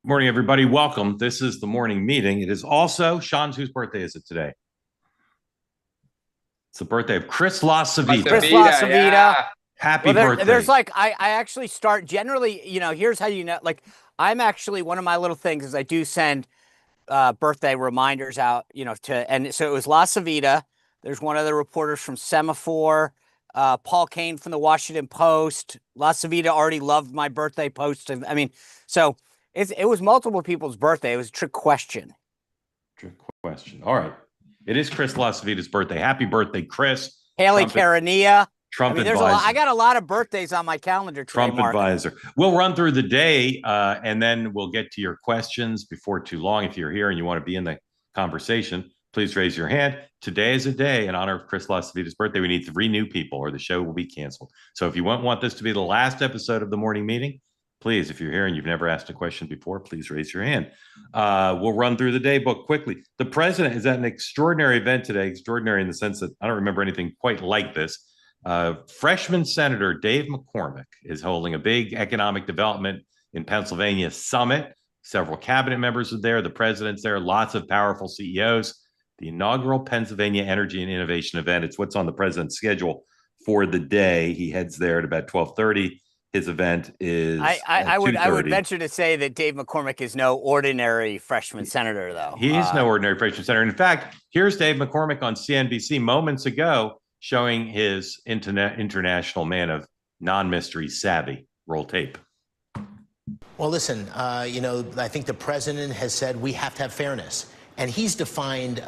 Morning, everybody. Welcome. This is the morning meeting. It is also Sean's. Whose birthday is it today? It's the birthday of Chris LaCivita. Chris LaCivita. Yeah. Happy birthday. There's like, I actually start generally, here's how like, I'm actually, one of my little things is I do send birthday reminders out, and so it was LaCivita. There's one of the reporters from Semaphore, Paul Kane from the Washington Post. LaCivita already loved my birthday post. I mean, so it was multiple people's birthday. It was a trick question. Trick question. All right. It is Chris LaCivita's birthday. Happy birthday, Chris. Haley Carania. Trump advisor. I got a lot of birthdays on my calendar today, Trump Mark. advisor. We'll run through the day, and then we'll get to your questions before too long. If you're here and you want to be in the conversation, please raise your hand. Today is a day in honor of Chris LaCivita's birthday. We need 3 new people or the show will be canceled. So if you want this to be the last episode of the morning meeting, please, if you're here and you've never asked a question before, please raise your hand. We'll run through the Daybook quickly. The president is at an extraordinary event today, extraordinary in the sense that I don't remember anything quite like this. Freshman Senator Dave McCormick is holding a big economic development in Pennsylvania summit. Several cabinet members are there. The president's there. Lots of powerful CEOs. The inaugural Pennsylvania Energy and Innovation event. It's what's on the president's schedule for the day. He heads there at about 12:30. His event is I would venture to say that Dave McCormick is no ordinary freshman senator, though. He is no ordinary freshman senator. In fact, here's Dave McCormick on CNBC moments ago showing his international man of non-mystery savvy. Roll tape. Well, listen, I think the president has said we have to have fairness. And he's defined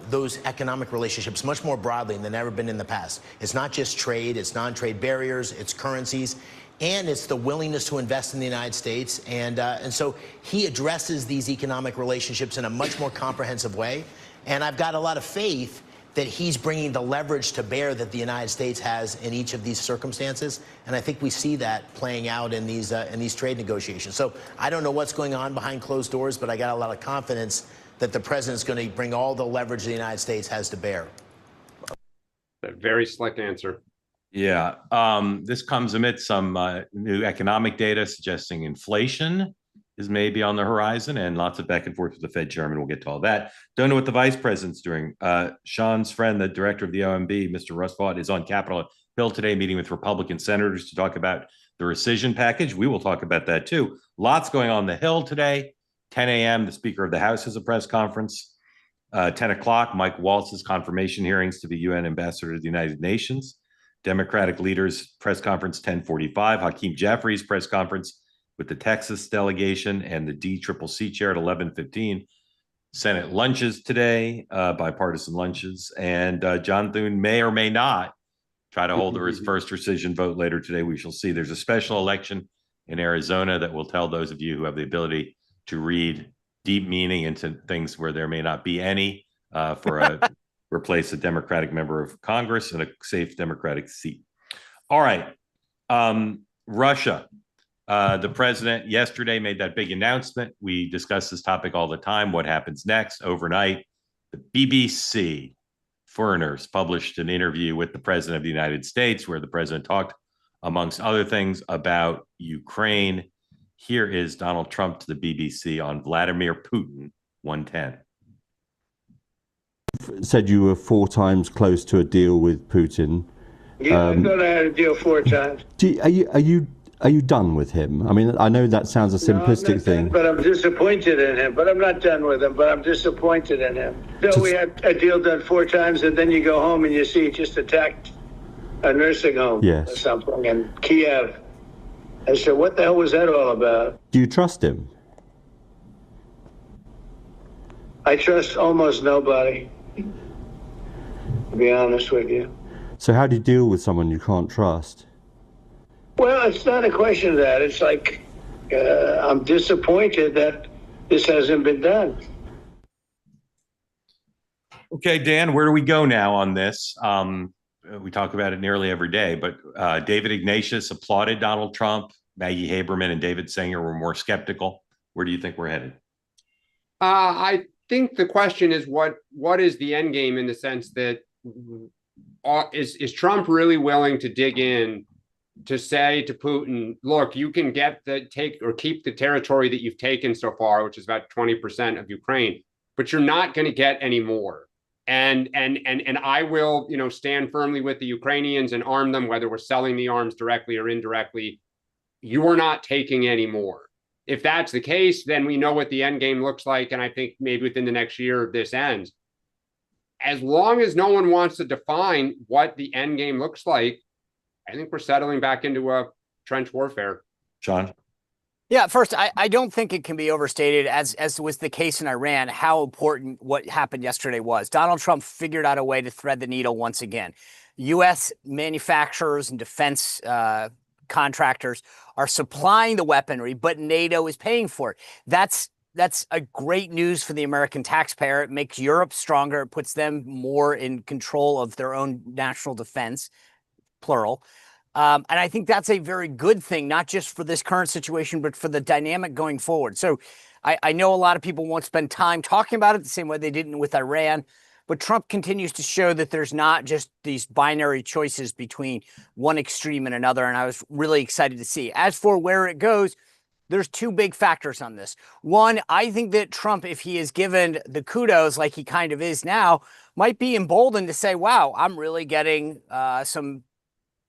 those economic relationships much more broadly than ever been in the past. It's not just trade, it's non-trade barriers, it's currencies, and it's the willingness to invest in the United States. And so he addresses these economic relationships in a much more comprehensive way. And I've got a lot of faith that he's bringing the leverage to bear that the United States has in each of these circumstances. And I think we see that playing out in these trade negotiations. So I don't know what's going on behind closed doors, but I got a lot of confidence that the president's going to bring all the leverage the United States has to bear. A very slick answer. Yeah. This comes amid some new economic data suggesting inflation is maybe on the horizon and lots of back and forth with the Fed chairman. We'll get to all that. Don't know what the vice president's doing. Sean's friend, the director of the OMB, Mr. Russ Vaught, is on Capitol Hill today meeting with Republican senators to talk about the rescission package. We will talk about that too. Lots going on the Hill today. 10 a.m., the Speaker of the House has a press conference. 10 o'clock, Mike Waltz's confirmation hearings to be UN Ambassador to the United Nations. Democratic leaders press conference 10:45. Hakeem Jeffries press conference with the Texas delegation and the DCCC chair at 11:15. Senate lunches today, bipartisan lunches, and John Thune may or may not try to hold his first rescission vote later today. We shall see. There's a special election in Arizona that will tell those of you who have the ability to read deep meaning into things where there may not be any for replace a Democratic member of Congress in a safe Democratic seat. All right. Russia. The president yesterday made that big announcement. We discuss this topic all the time. What happens next? Overnight, the BBC Foreigners published an interview with the president of the United States where the president talked, amongst other things, about Ukraine. Here is Donald Trump to the BBC on Vladimir Putin, 110. Said you were 4 times close to a deal with Putin. Yeah, I thought I had a deal 4 times. Are you done with him? I mean, I know that sounds a simplistic thing. But I'm disappointed in him. But I'm not done with him. But I'm disappointed in him. So we had a deal done 4 times, and then you go home and you see he just attacked a nursing home or something in Kiev. I said, what the hell was that all about? Do you trust him? I trust almost nobody, to be honest with you. So how do you deal with someone you can't trust? Well, it's not a question of that. It's like I'm disappointed that this hasn't been done. Okay, Dan, where do we go now on this? We talk about it nearly every day, but David Ignatius applauded Donald Trump. Maggie Haberman and David Sanger were more skeptical. Where do you think we're headed? I think the question is what is the end game, in the sense that is Trump really willing to dig in to say to Putin, look, you can keep the territory that you've taken so far, which is about 20% of Ukraine, but you're not going to get any more. And I will, stand firmly with the Ukrainians and arm them, whether we're selling the arms directly or indirectly. You're not taking any more. If that's the case, then we know what the end game looks like. And I think maybe within the next year, this ends. As long as no one wants to define what the end game looks like, I think we're settling back into a trench warfare. Sean? Yeah, first, I don't think it can be overstated, as was the case in Iran, how important what happened yesterday was. Donald Trump figured out a way to thread the needle once again. U.S. manufacturers and defense contractors are supplying the weaponry, but NATO is paying for it. That's a great news for the American taxpayer. It makes Europe stronger. It puts them more in control of their own national defense, plural. And I think that's a very good thing, not just for this current situation, but for the dynamic going forward. So I know a lot of people won't spend time talking about it the same way they didn't with Iran, but Trump continues to show that there's not just these binary choices between one extreme and another. And I was really excited to see. As for where it goes, there's two big factors on this. One, I think that Trump, if he is given the kudos like he kind of is now, might be emboldened to say, wow, I'm really getting some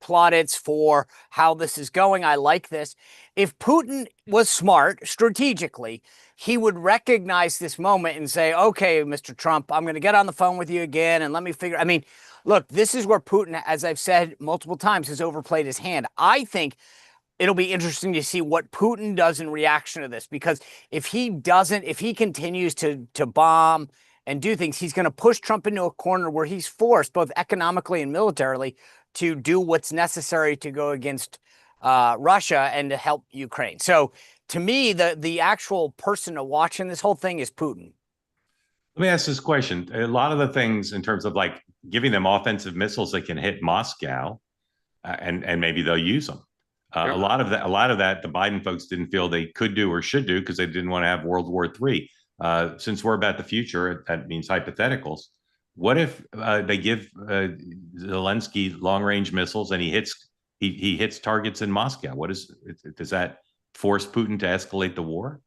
plaudits for how this is going. I like this. If Putin was smart strategically, he would recognize this moment and say, okay, Mr. Trump, I'm going to get on the phone with you again and let me figure. I mean, look, this is where Putin, as I've said multiple times, has overplayed his hand. I think it'll be interesting to see what Putin does in reaction to this, because if he continues to bomb and do things, he's going to push Trump into a corner where he's forced, both economically and militarily, to do what's necessary to go against Russia and to help Ukraine. So to me, the actual person to watch in this whole thing is Putin. Let me ask this question. A lot of the things in terms of like giving them offensive missiles that can hit Moscow, and maybe they'll use them. A lot of that, the Biden folks didn't feel they could do or should do because they didn't want to have World War III. Since we're about the future, that means hypotheticals. What if they give Zelensky long-range missiles and he hits targets in Moscow? Does that force Putin to escalate the war?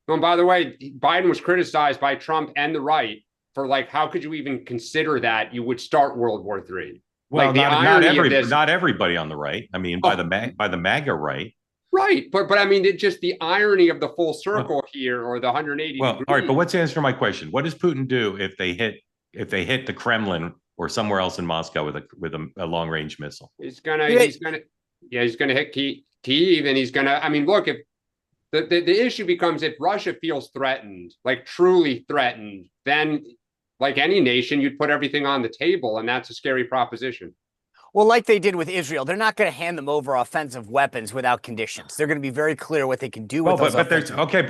Well, and by the way, Biden was criticized by Trump and the right for how could you even consider that you would start World War III? Well, not everybody on the right. I mean, by the MAGA right. Right, but I mean, just the irony of the full circle here, or the 180. Well, all right, but what's the answer to my question? What does Putin do if they hit the Kremlin or somewhere else in Moscow with a long range missile? He's gonna hit Kyiv, and he's gonna. I mean, look, if the issue becomes if Russia feels threatened, truly threatened, then like any nation, you'd put everything on the table, and that's a scary proposition. Well, like they did with Israel, they're not going to hand them over offensive weapons without conditions. They're going to be very clear what they can do with those. But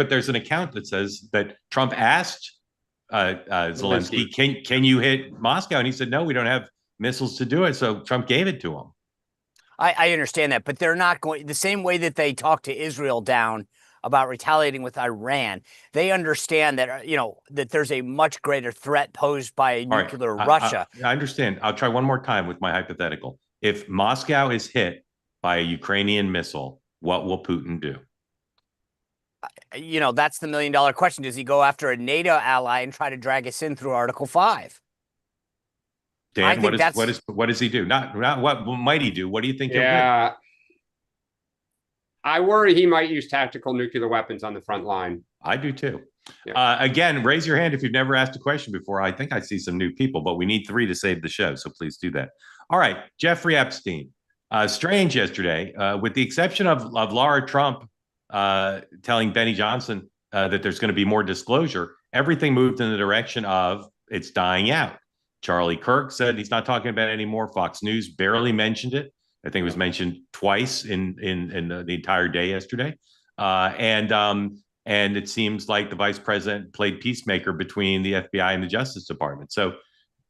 there's an account that says that Trump asked Zelensky, can you hit Moscow? And he said, no, we don't have missiles to do it. So Trump gave it to him. I understand that, but they're not going the same way that they talked to Israel down about retaliating with Iran. They understand that, that there's a much greater threat posed by a nuclear Russia. I understand. I'll try one more time with my hypothetical. If Moscow is hit by a Ukrainian missile, what will Putin do? That's the $1 million question. Does he go after a NATO ally and try to drag us in through Article 5? Dan, what does he do? Not what might he do? What do you think he'll do? I worry he might use tactical nuclear weapons on the front line. I do too. Yeah. Again, raise your hand if you've never asked a question before. I think I see some new people, but we need 3 to save the show, so please do that. All right, Jeffrey Epstein. Strange yesterday, with the exception of Laura Trump telling Benny Johnson that there's going to be more disclosure, everything moved in the direction of it's dying out. Charlie Kirk said he's not talking about it anymore. Fox News barely mentioned it. I think it was mentioned twice in the entire day yesterday. And it seems like the vice president played peacemaker between the FBI and the Justice Department. So,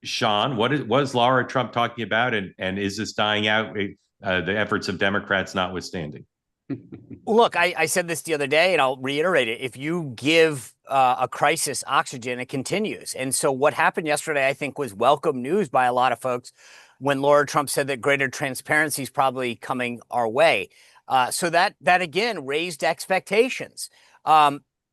Sean, what is Laura Trump talking about? And is this dying out, the efforts of Democrats notwithstanding? Look, I said this the other day, and I'll reiterate it. If you give a crisis oxygen, it continues. And so what happened yesterday, I think, was welcome news by a lot of folks when Laura Trump said that greater transparency is probably coming our way. So that again raised expectations.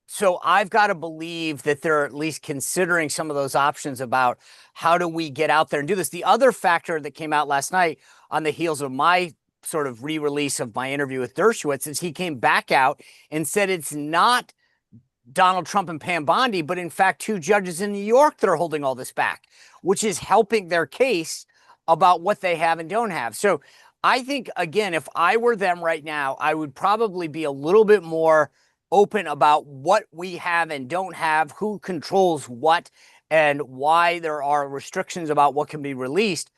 So I've got to believe that they're at least considering some of those options about how do we get out there and do this. The other factor that came out last night on the heels of my sort of re-release of my interview with Dershowitz is he came back out and said it's not Donald Trump and Pam Bondi, but in fact, 2 judges in New York that are holding all this back, which is helping their case about what they have and don't have. So I think, again, if I were them right now, I would probably be a little bit more open about what we have and don't have, who controls what, and why there are restrictions about what can be released.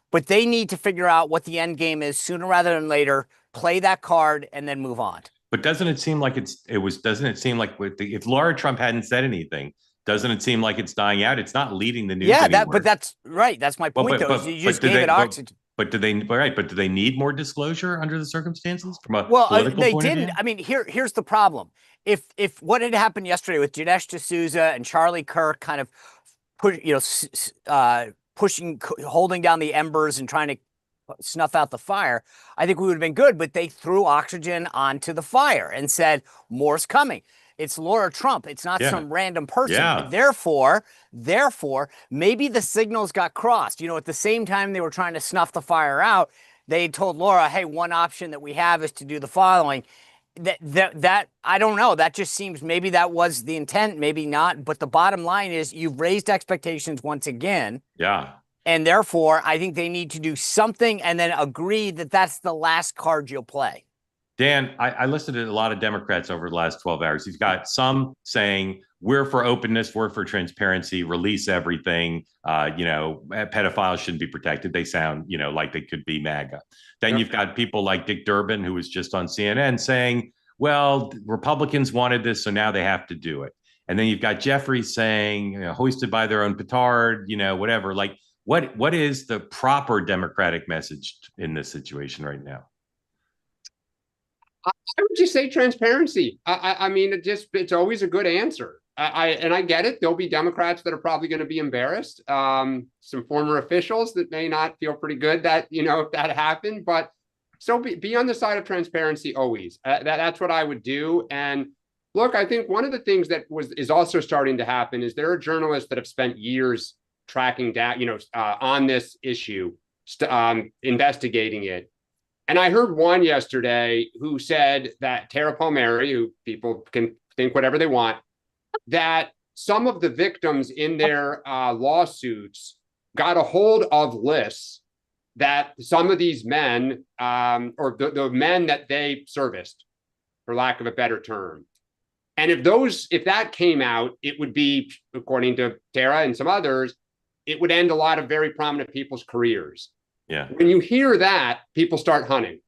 But they need to figure out what the end game is sooner rather than later, play that card, and then move on. But doesn't it seem like doesn't it seem like if Laura Trump hadn't said anything, doesn't it seem like it's dying out? It's not leading the news anymore. But that's right. That's my point, though. You just gave it oxygen. But do they need more disclosure under the circumstances from a political they point didn't. of view? I mean, here's the problem. If what had happened yesterday with Dinesh D'Souza and Charlie Kirk kind of holding down the embers and trying to snuff out the fire, I think we would have been good. But they threw oxygen onto the fire and said, more's coming. It's Laura Trump. It's not some random person. Yeah. Therefore, maybe the signals got crossed. At the same time they were trying to snuff the fire out, they told Laura, hey, one option that we have is to do the following. That I don't know. That just seems maybe that was the intent, maybe not. But the bottom line is you've raised expectations once again. Yeah. And therefore, I think they need to do something and then agree that that's the last card you'll play. Dan, I listened to a lot of Democrats over the last 12 hours. You've got some saying we're for openness, we're for transparency, release everything. Pedophiles shouldn't be protected. They sound, like they could be MAGA. Then you've got people like Dick Durbin, who was just on CNN saying, well, Republicans wanted this, so now they have to do it. And then you've got Jeffrey saying, hoisted by their own petard, whatever. Like, what is the proper Democratic message in this situation right now? I would just say transparency. I mean, it's always a good answer. I get it. There'll be Democrats that are probably going to be embarrassed. Some former officials that may not feel pretty good that, if that happened, but so be on the side of transparency always. That's what I would do. And look, I think one of the things that is also starting to happen is there are journalists that have spent years tracking down, on this issue, investigating it. And I heard one yesterday who said that Tara Palmieri, who people can think whatever they want, that some of the victims in their lawsuits got a hold of lists that some of these men, or the men that they serviced, for lack of a better term. And if that came out, it would be, according to Tara and some others, it would end a lot of very prominent people's careers. Yeah. When you hear that, people start hunting.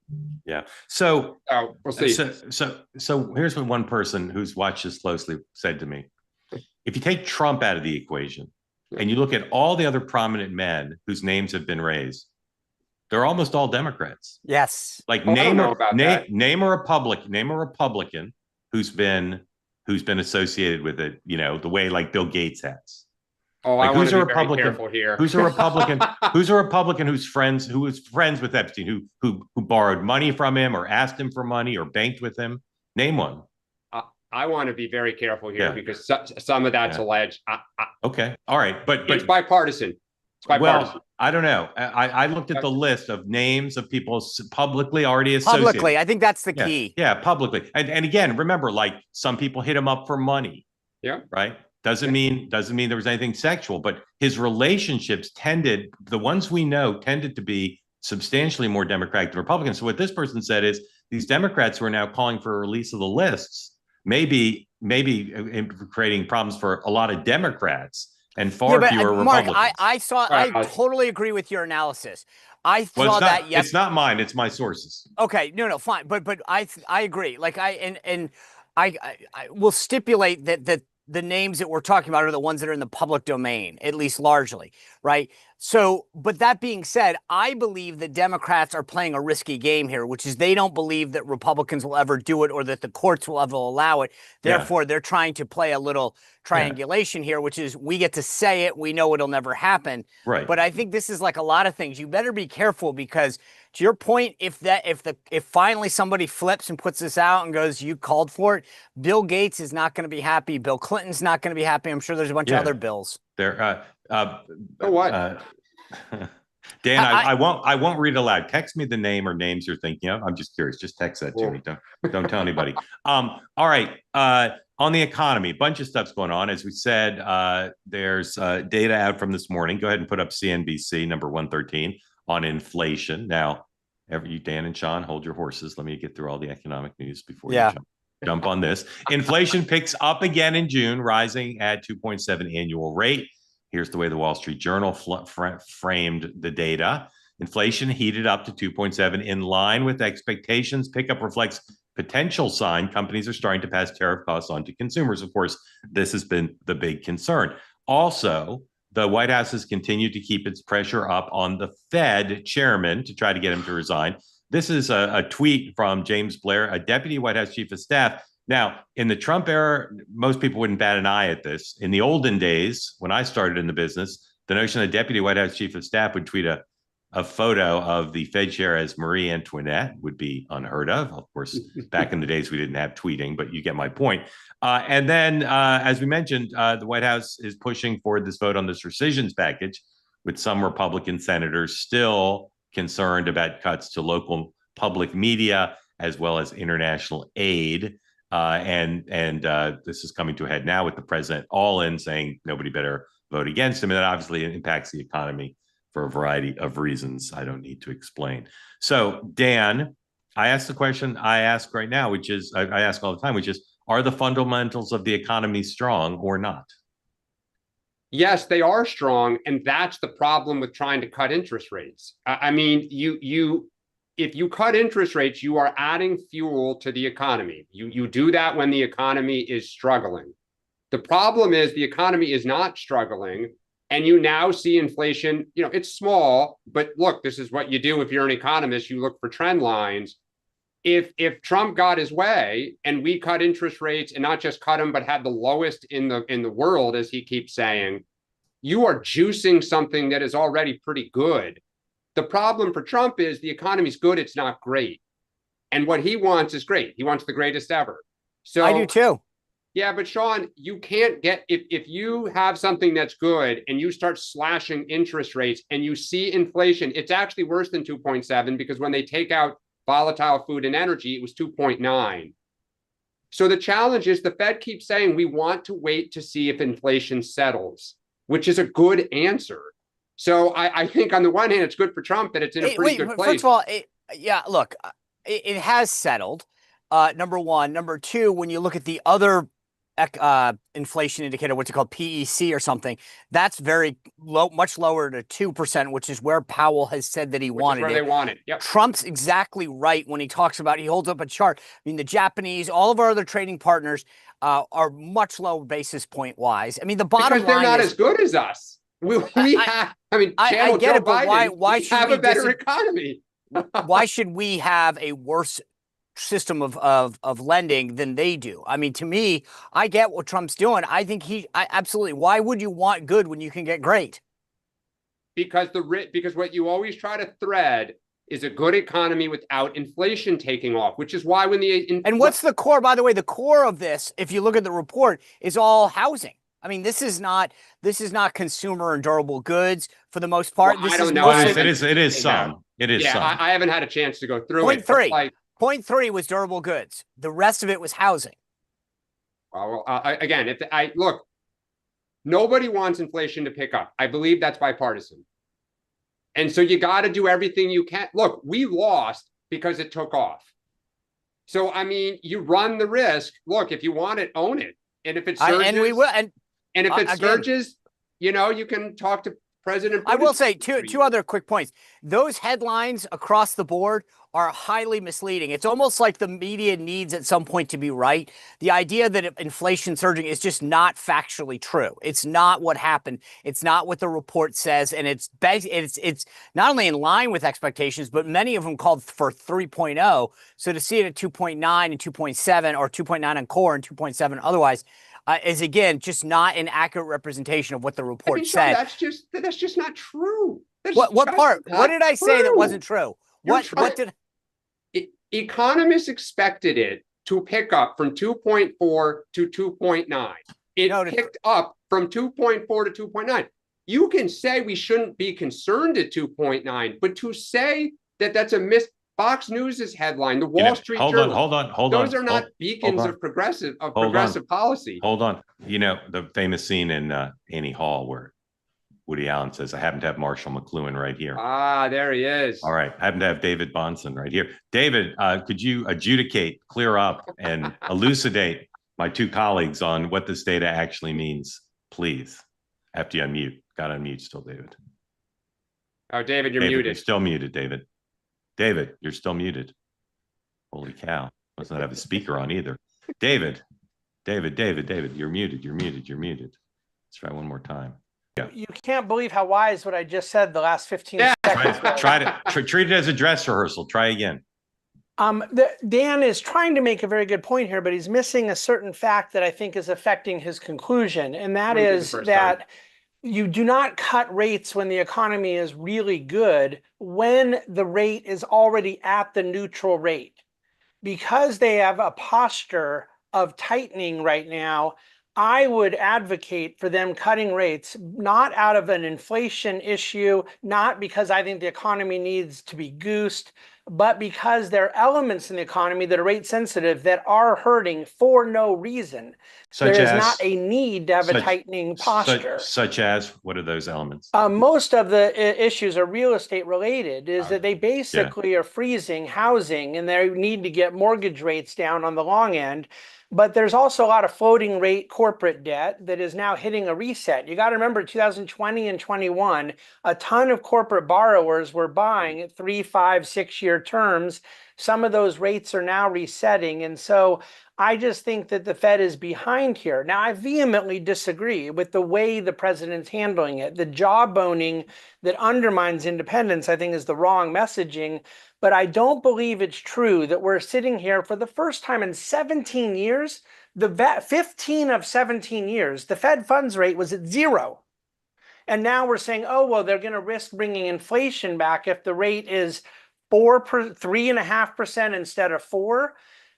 Yeah. So we'll see. So here's what one person who's watched this closely said to me. If you take Trump out of the equation and you look at all the other prominent men whose names have been raised, they're almost all Democrats. Yes. Like name a Republican who's been associated with it, the way like Bill Gates has. Oh, like, I want to be very careful here. Who's a Republican? Who's a Republican who was friends with Epstein, who borrowed money from him or asked him for money or banked with him? Name one. I want to be very careful here because some of that's alleged. Okay, all right, but it's bipartisan. It's bipartisan. Well, I don't know. I looked at the list of names of people publicly already associated. Publicly, I think that's the key. Yeah, publicly, and again, remember, like some people hit him up for money. Yeah. Right. Doesn't mean there was anything sexual, but his relationships the ones we know tended to be substantially more Democratic than Republicans. So what this person said is these Democrats who are now calling for a release of the lists maybe creating problems for a lot of Democrats and far fewer Republicans. Mark, I totally agree with your analysis. I saw that yesterday. It's not mine. It's my sources. Okay, no, fine, but I agree. Like I will stipulate that the names that we're talking about are the ones that are in the public domain, at least largely. right? So, but that being said, I believe that Democrats are playing a risky game here, which is they don't believe that Republicans will ever do it or that the courts will ever allow it. Therefore, they're trying to play a little triangulation here, which is we get to say it, we know it'll never happen. Right. But I think this is like a lot of things. You better be careful because, to your point, if finally somebody flips and puts this out and goes, you called for it, Bill Gates is not going to be happy. Bill Clinton's not going to be happy. I'm sure there's a bunch of other bills. So what? Dan, I won't read aloud. Text me the name or names you're thinking of. I'm just curious. Just text that to me. Don't tell anybody. All right. On the economy, a bunch of stuff's going on. As we said, there's data out from this morning. Go ahead and put up CNBC number 113 on inflation. Now, you, Dan and Sean, hold your horses. Let me get through all the economic news before you jump on this. Inflation picks up again in June, rising at 2.7 annual rate. Here's the way the Wall Street Journal framed the data. Inflation heated up to 2.7 in line with expectations. Pickup reflects potential sign companies are starting to pass tariff costs on to consumers. Of course, this has been the big concern. Also, the White House has continued to keep its pressure up on the Fed chairman to try to get him to resign. This is a tweet from James Blair, a deputy White House chief of staff. Now, in the Trump era, most people wouldn't bat an eye at this. In the olden days, when I started in the business, the notion that deputy White House chief of staff would tweet a photo of the Fed chair as Marie Antoinette would be unheard of. Of course, back in the days, we didn't have tweeting, but you get my point. And then, as we mentioned, the White House is pushing for this vote on this rescissions package, with some Republican senators still concerned about cuts to local public media as well as international aid. And this is coming to a head now with the president all in saying nobody better vote against him. And that obviously impacts the economy for a variety of reasons I don't need to explain. So, Dan, I asked the question I ask right now, which is, I ask all the time, which is, are the fundamentals of the economy strong or not? Yes, they are strong. And that's the problem with trying to cut interest rates. I mean, if you cut interest rates, you are adding fuel to the economy. You do that when the economy is struggling. The problem is the economy is not struggling, and you now see inflation. You know, it's small, but look, this is what you do if you're an economist. You look for trend lines. If Trump got his way and we cut interest rates, and not just cut them, but had the lowest in the world, as he keeps saying, you are juicing something that is already pretty good. The problem for Trump is the economy's good, it's not great. And what he wants is great. He wants the greatest ever. So I do too. Yeah, but Sean, you can't get, if you have something that's good and you start slashing interest rates and you see inflation, it's actually worse than 2.7, because when they take out volatile food and energy, it was 2.9. So the challenge is the Fed keeps saying we want to wait to see if inflation settles, which is a good answer. So I think on the one hand, it's good for Trump that it's in a pretty good place. First of all, look, it has settled. Number one. Number two, when you look at the other inflation indicator, what's it called, PEC or something, that's very low, much lower to 2%, which is where Powell has said that he wanted it. Where they want it. Yep. Trump's exactly right when he talks about, he holds up a chart. I mean, the Japanese, all of our other trading partners are much lower basis point wise. I mean, the bottom line is, because they're not as good as us. I get it, but why should have a better economy? Why should we have a worse system of lending than they do? I mean, to me, I get what Trump's doing. I think absolutely. Why would you want good when you can get great? Because what you always try to thread is a good economy without inflation taking off, which is why when and what's the core, by the way, the core of this, if you look at the report, is all housing. I mean, this is not consumer and durable goods for the most part. Well, I don't know. It is some. Yeah, I haven't had a chance to go through it. Point three was durable goods. The rest of it was housing. Well, again, look, nobody wants inflation to pick up. I believe that's bipartisan. And so you got to do everything you can. Look, we lost because it took off. So, I mean, you run the risk. Look, if you want it, own it. And if it surges, and we will. And if it surges, you know, you can talk to president. I will say two other quick points. Those headlines across the board are highly misleading. It's almost like the media needs at some point to be right. The idea that inflation surging is just not factually true. It's not what happened. It's not what the report says, and it's not only in line with expectations, but many of them called for 3.0. So to see it at 2.9 and 2.7, or 2.9 on core and 2.7 otherwise, is again just not an accurate representation of what the report said. That's just not true. What part? What did I say that wasn't true? What did economists expected it to pick up from 2.4 to 2.9? It picked up from 2.4 to 2.9. You can say we shouldn't be concerned at 2.9, but to say that that's a miss. Fox News's headline, the Wall Street Journal. Hold on. Those are not beacons of progressive policy. Hold on. You know, the famous scene in Annie Hall where Woody Allen says, I happen to have Marshall McLuhan right here. Ah, there he is. All right. I happen to have David Bonson right here. David, could you adjudicate, clear up, and elucidate my two colleagues on what this data actually means, please? After you unmute. Got to unmute still, David. Oh, David, you're muted. You're still muted, David. David, you're still muted. Holy cow. Must not have a speaker on either. David, you're muted. Let's try one more time. Yeah. You can't believe how wise what I just said the last 15 seconds. Treat it as a dress rehearsal. Try again. Dan is trying to make a very good point here, but he's missing a certain fact that I think is affecting his conclusion. And that is that you do not cut rates when the economy is really good, when the rate is already at the neutral rate. Because they have a posture of tightening right now, I would advocate for them cutting rates, not out of an inflation issue, not because I think the economy needs to be goosed, but because there are elements in the economy that are rate sensitive that are hurting for no reason. There is not a need to have a tightening posture. Such as, what are those elements? Most of the issues are real estate related, is that they basically are freezing housing and they need to get mortgage rates down on the long end. But there's also a lot of floating rate corporate debt that is now hitting a reset. You got to remember 2020 and 21, a ton of corporate borrowers were buying at 3, 5, 6-year terms. Some of those rates are now resetting. And so I just think that the Fed is behind here. Now, I vehemently disagree with the way the president's handling it. The jawboning that undermines independence, I think, is the wrong messaging. But I don't believe it's true that we're sitting here for the first time in 17 years, 15 of 17 years, the Fed funds rate was at 0. And now we're saying, oh, well, they're going to risk bringing inflation back if the rate is 3.5% instead of 4%.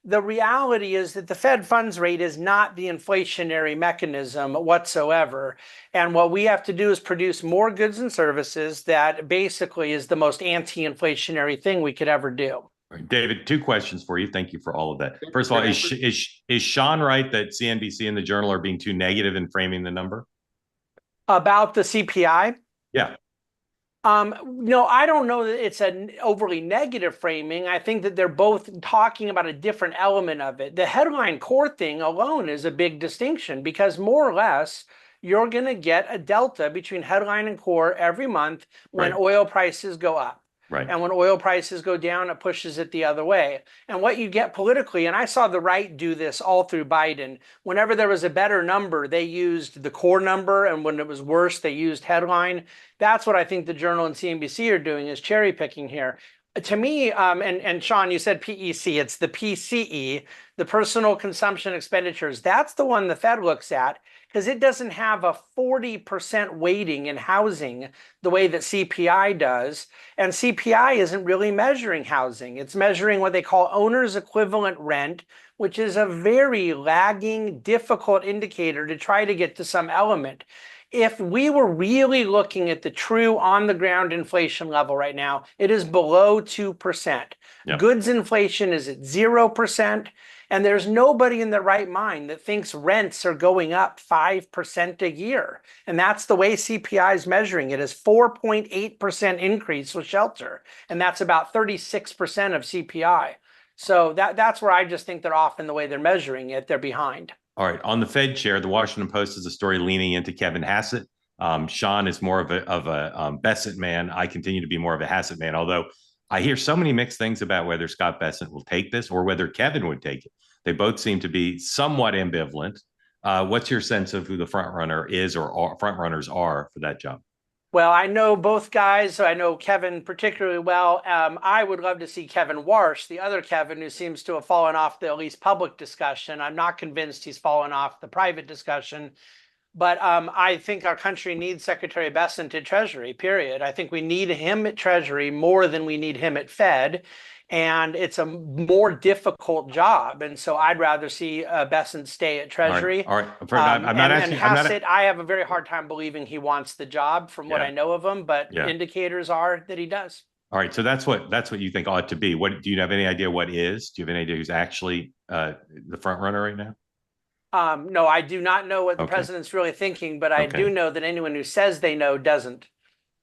The reality is that the Fed funds rate is not the inflationary mechanism whatsoever. And what we have to do is produce more goods and services that basically is the most anti-inflationary thing we could ever do. Right. David, two questions for you. Thank you for all of that. First of all, is Sean right that CNBC and the Journal are being too negative in framing the number? About the CPI? Yeah. No, I don't know that it's an overly negative framing. I think that they're both talking about a different element of it. The headline core thing alone is a big distinction because more or less you're going to get a delta between headline and core every month when oil prices go up. Right. And when oil prices go down, it pushes it the other way. And what you get politically, and I saw the right do this all through Biden, whenever there was a better number, they used the core number. And when it was worse, they used headline. That's what I think the Journal and CNBC are doing, is cherry picking here. To me, and Sean, you said PEC, it's the PCE, the personal consumption expenditures. That's the one the Fed looks at because it doesn't have a 40% weighting in housing the way that CPI does. And CPI isn't really measuring housing. It's measuring what they call owner's equivalent rent, which is a very lagging, difficult indicator to try to get to some element. If we were really looking at the true on-the-ground inflation level right now, it is below 2%. Yep. Goods inflation is at 0%. And there's nobody in their right mind that thinks rents are going up 5% a year. And that's the way CPI is measuring it, is 4.8% increase with shelter. And that's about 36% of CPI. So that's where I just think they're off in the way they're measuring it. They're behind. All right. On the Fed chair, the Washington Post has a story leaning into Kevin Hassett, Sean is more of a Bessent man. I continue to be more of a Hassett man, although I hear so many mixed things about whether Scott Bessent will take this or whether Kevin would take it. They both seem to be somewhat ambivalent. What's your sense of who the front runner is or front runners are for that job? Well, I know both guys. So I know Kevin particularly well. I would love to see Kevin Warsh, the other Kevin who seems to have fallen off the at least public discussion. I'm not convinced he's fallen off the private discussion. But I think our country needs Secretary Bessent at Treasury, period. I think we need him at Treasury more than we need him at Fed. And it's a more difficult job. And so I'd rather see Bessent stay at Treasury. All right. I'm not asking. And Hassett, I have a very hard time believing he wants the job from what I know of him, but indicators are that he does. All right. So that's what you think ought to be. What do you have any idea what is? Do you have any idea who's actually the front runner right now? No, I do not know what the president's really thinking, but I do know that anyone who says they know doesn't.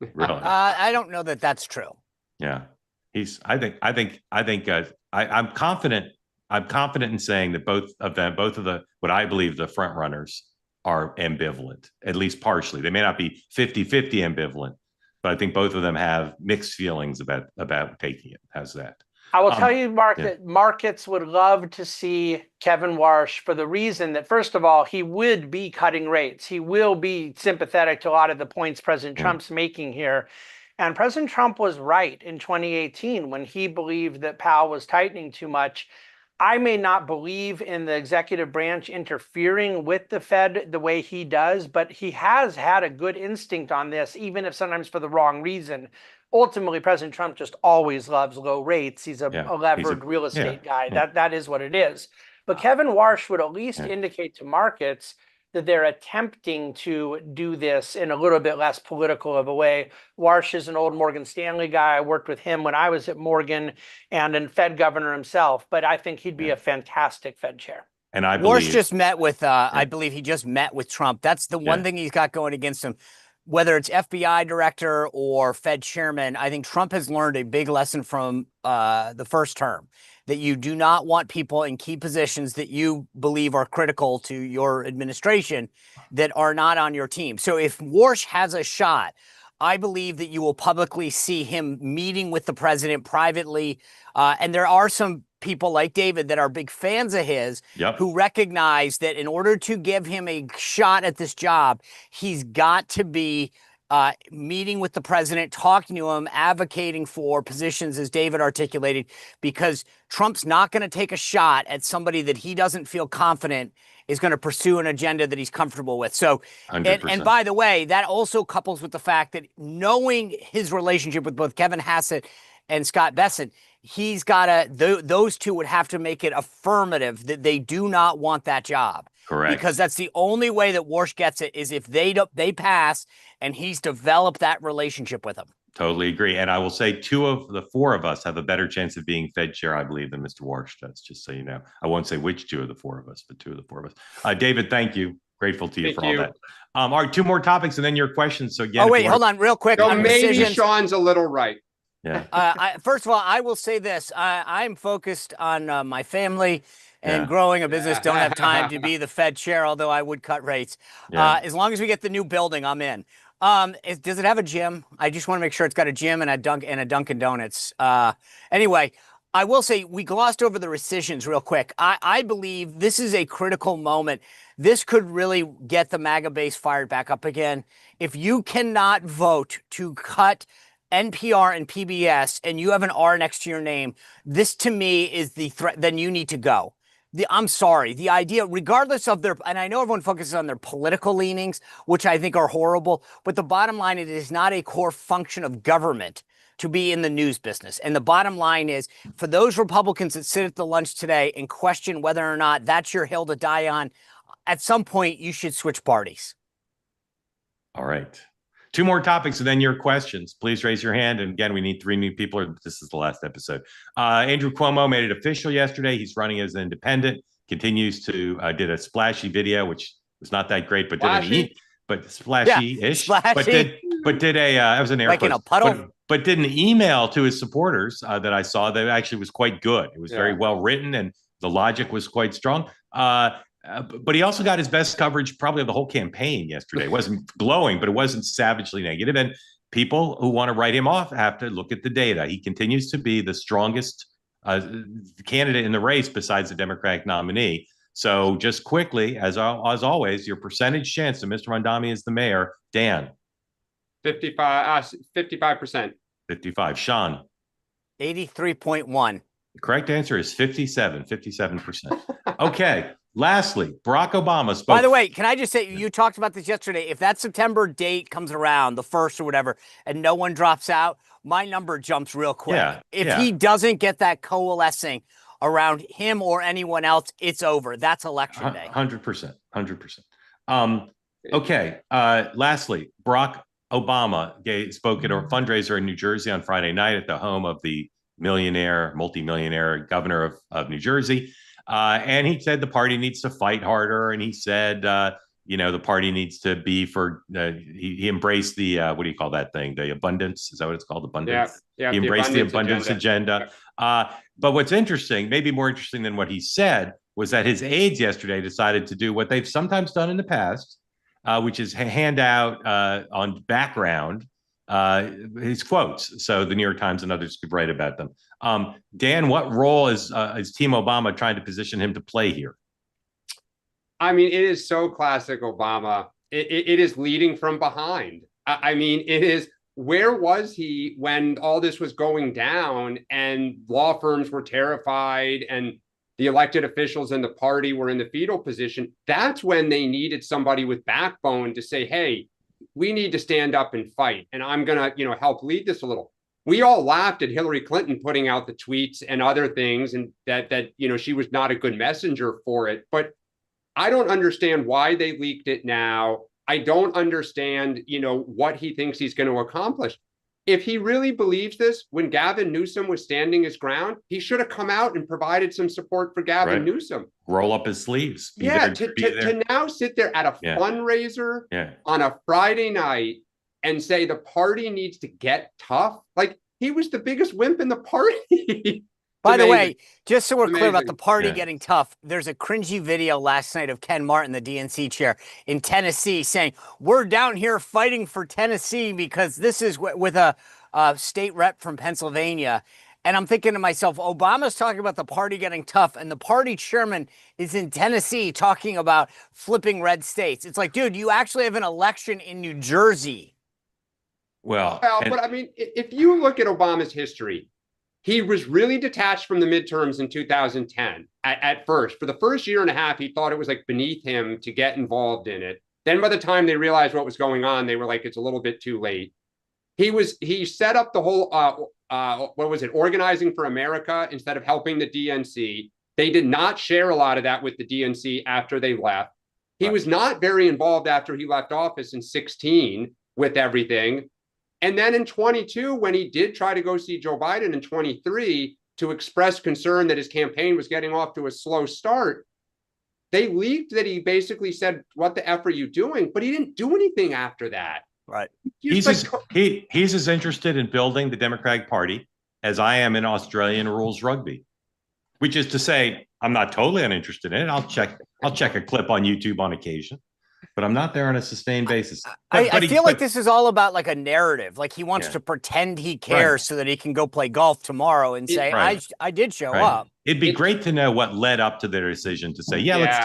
Really? I don't know that that's true. Yeah. I'm confident. I'm confident in saying that both of what I believe the front runners are ambivalent, at least partially. They may not be 50-50 ambivalent, but I think both of them have mixed feelings about taking it. How's that? I will tell you, Mark, that markets would love to see Kevin Warsh for the reason that, first of all, he would be cutting rates. He will be sympathetic to a lot of the points President Trump's making here. And President Trump was right in 2018 when he believed that Powell was tightening too much. I may not believe in the executive branch interfering with the Fed the way he does, but he has had a good instinct on this, even if sometimes for the wrong reason. Ultimately, President Trump just always loves low rates. He's a levered real estate guy. That is what it is. But Kevin Warsh would at least indicate to markets that they're attempting to do this in a little bit less political of a way. Warsh is an old Morgan Stanley guy. I worked with him when I was at Morgan and a Fed governor himself, but I think he'd be a fantastic Fed chair. And I believe Warsh just met with, I believe he just met with Trump. That's the one thing he's got going against him. Whether it's FBI director or Fed chairman, I think Trump has learned a big lesson from the first term, that you do not want people in key positions that you believe are critical to your administration that are not on your team. So if Warsh has a shot, I believe that you will publicly see him meeting with the president privately. And there are some people like David that are big fans of his who recognize that in order to give him a shot at this job, he's got to be meeting with the president, talking to him, advocating for positions, as David articulated, because Trump's not going to take a shot at somebody that he doesn't feel confident is going to pursue an agenda that he's comfortable with. So, and by the way, that also couples with the fact that knowing his relationship with both Kevin Hassett and Scott Bessent, he's got to, those two would have to make it affirmative that they do not want that job. Correct. Because that's the only way that Warsh gets it, is if they pass and he's developed that relationship with them. Totally agree. And I will say 2 of the 4 of us have a better chance of being Fed chair, I believe, than Mr. Warsh does, just so you know. I won't say which 2 of the 4 of us, but 2 of the 4 of us. David, thank you. Grateful to you for all that. All right, 2 more topics and then your questions. So again, hold on real quick. So maybe Sean's a little right. Yeah. First of all, I will say this. I'm focused on my family and growing a business. Don't have time to be the Fed chair, although I would cut rates. As long as we get the new building, I'm in. Does it have a gym? I just want to make sure it's got a gym and a Dunkin' Donuts. Anyway, I will say we glossed over the rescissions real quick. I believe this is a critical moment. This could really get the MAGA base fired back up again. If you cannot vote to cut NPR and PBS and you have an R next to your name, this to me is the threat. Then you need to go. I'm sorry. The idea, regardless of their, and I know everyone focuses on their political leanings, which I think are horrible, but the bottom line, it is not a core function of government to be in the news business. And the bottom line is, for those Republicans that sit at the lunch today and question whether or not that's your hill to die on, at some point you should switch parties. All right. 2 more topics and then your questions. Please raise your hand. And again, we need 3 new people. This is the last episode. Andrew Cuomo made it official yesterday. He's running as an independent, continues to did a splashy video, which was not that great, but splashy-ish. Splashy. But did a that was an air like quotes, in a puddle. But did an email to his supporters that I saw that actually was quite good. It was very well written and the logic was quite strong. But he also got his best coverage probably of the whole campaign yesterday. It wasn't glowing, but it wasn't savagely negative. And people who want to write him off have to look at the data. He continues to be the strongest candidate in the race besides the Democratic nominee. So just quickly, as always, your percentage chance that Mr. Mondami is the mayor, Dan. 55%. 55. Sean. 83.1. The correct answer is 57%. Okay. Lastly, Barack Obama spoke. By the way, can I just say, you talked about this yesterday. If that September date comes around, the 1st or whatever, and no one drops out, my number jumps real quick. If he doesn't get that coalescing around him or anyone else, it's over. That's election day. 100%. Okay. Lastly, Barack Obama spoke at a fundraiser in New Jersey on Friday night at the home of the multi-millionaire governor of New Jersey. And he said the party needs to fight harder. And he said, the party needs to be for, he embraced the, what do you call that thing? The abundance. Is that what it's called? Abundance. Yeah. He embraced the abundance agenda. But what's interesting, maybe more interesting than what he said, was that his aides yesterday decided to do what they've sometimes done in the past, which is hand out on background his quotes, so the New York Times and others could write about them. Dan, what role is Team Obama trying to position him to play here? I mean, it is so classic Obama. It is leading from behind. I mean, it is. Where was he when all this was going down and law firms were terrified and the elected officials in the party were in the fetal position? That's when they needed somebody with backbone to say, hey, we need to stand up and fight. And I'm going to, help lead this a little. We all laughed at Hillary Clinton putting out the tweets and other things, and that she was not a good messenger for it. But I don't understand why they leaked it now. I don't understand, what he thinks he's going to accomplish. If he really believes this, when Gavin Newsom was standing his ground, he should have come out and provided some support for Gavin Newsom. Roll up his sleeves. To now sit there at a fundraiser on a Friday night and say the party needs to get tough. Like, he was the biggest wimp in the party. By the way, just so we're clear about the party getting tough, there's a cringy video last night of Ken Martin, the DNC chair in Tennessee, saying, we're down here fighting for Tennessee because this is with a state rep from Pennsylvania. And I'm thinking to myself, Obama's talking about the party getting tough, and the party chairman is in Tennessee talking about flipping red states. It's like, dude, you actually have an election in New Jersey. But I mean, if you look at Obama's history, he was really detached from the midterms in 2010 at first. For the first year and a half, he thought it was like beneath him to get involved in it. Then by the time they realized what was going on, they were like, it's a little bit too late. He set up the whole, Organizing for America instead of helping the DNC. They did not share a lot of that with the DNC after they left. He was not very involved after he left office in 2016 with everything. And then in 22, when he did try to go see Joe Biden in 23 to express concern that his campaign was getting off to a slow start, they leaked that he basically said, what the F are you doing? But he didn't do anything after that. Right. He's as interested in building the Democratic Party as I am in Australian rules rugby, which is to say, I'm not totally uninterested in it. I'll check a clip on YouTube on occasion, but I'm not there on a sustained basis. I feel like this is all about like a narrative. Like he wants to pretend he cares so that he can go play golf tomorrow and say, I did show up. It'd be great to know what led up to their decision to say, let's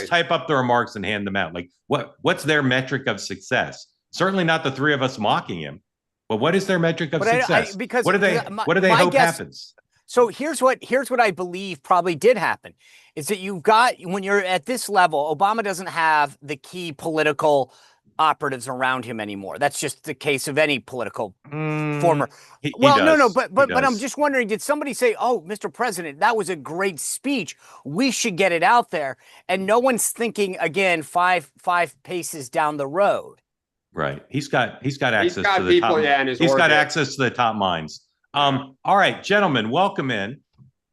type up the remarks and hand them out. Like what's their metric of success? Certainly not the three of us mocking him, but what is their metric of success? Because what do they hope happens? So here's what I believe probably did happen is that you've got, when you're at this level, Obama doesn't have the key political operatives around him anymore. That's just the case of any political former. But I'm just wondering, did somebody say, oh, Mr. President, that was a great speech. We should get it out there. And no one's thinking, again, five paces down the road. Right. He's got access to the top. He's got access to the top minds. All right, gentlemen, welcome in.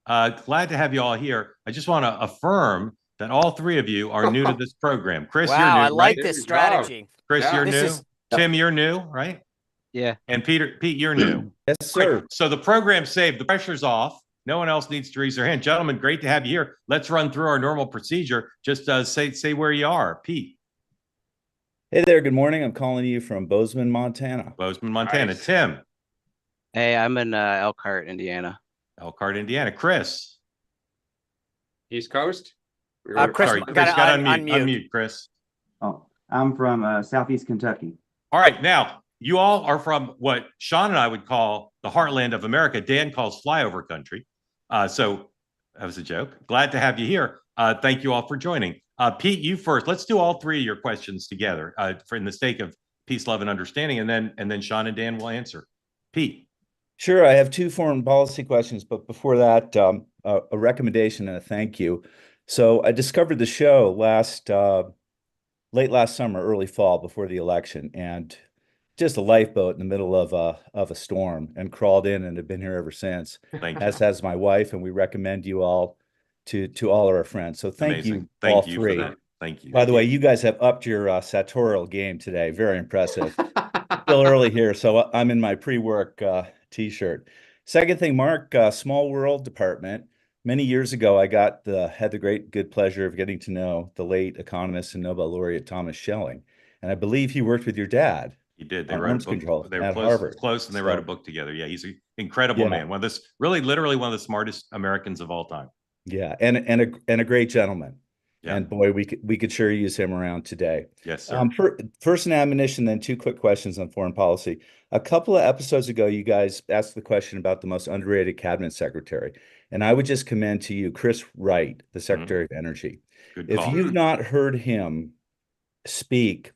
Glad to have you all here. I just want to affirm that all three of you are new to this program. Chris, you're new. I like this strategy. Chris, you're new. Tim, you're new, right? Yeah. And Pete, you're new. Yes, sir. So the program's saved. The pressure's off. No one else needs to raise their hand. Gentlemen, great to have you here. Let's run through our normal procedure. Just say where you are. Pete. Hey there, good morning. I'm calling you from Bozeman, Montana. Bozeman, Montana. Nice. Tim. Hey, I'm in Elkhart, Indiana. Elkhart, Indiana. Chris. East Coast? Chris, Sorry, Chris, gotta got unmute. unmute, Chris. Oh, I'm from Southeast Kentucky. All right, now you all are from what Sean and I would call the heartland of America. Dan calls flyover country. So that was a joke. Glad to have you here. Thank you all for joining. Pete, you first. Let's do all three of your questions together for in the sake of peace, love, and understanding, and then Sean and Dan will answer. Pete. Sure, I have two foreign policy questions, but before that, a recommendation and a thank you. So I discovered the show late last summer, early fall, before the election, and just a lifeboat in the middle of a storm, and crawled in and have been here ever since. Thank As you. has my wife, and we recommend you all to all of our friends. So thank Amazing. you, Thank all you three. for that. Thank you. By the way, you guys have upped your sartorial game today. Very impressive. Still early here, so I'm in my pre-work t-shirt. Second thing, Mark, Small World Department. Many years ago, I had the great good pleasure of getting to know the late economist and Nobel laureate Thomas Schelling, and I believe he worked with your dad. He did. They on wrote a arms book. control They were at close, Harvard. close, and they So- wrote a book together. Yeah, he's an incredible Yeah. man. One of this, literally one of the smartest Americans of all time. Yeah, and a great gentleman. Yeah. And boy, we could sure use him around today. Yes, sir. First an admonition, then two quick questions on foreign policy. A couple of episodes ago, you guys asked the question about the most underrated cabinet secretary, and I would just commend to you Chris Wright, the Secretary of Energy. Good If call. you've not heard him speak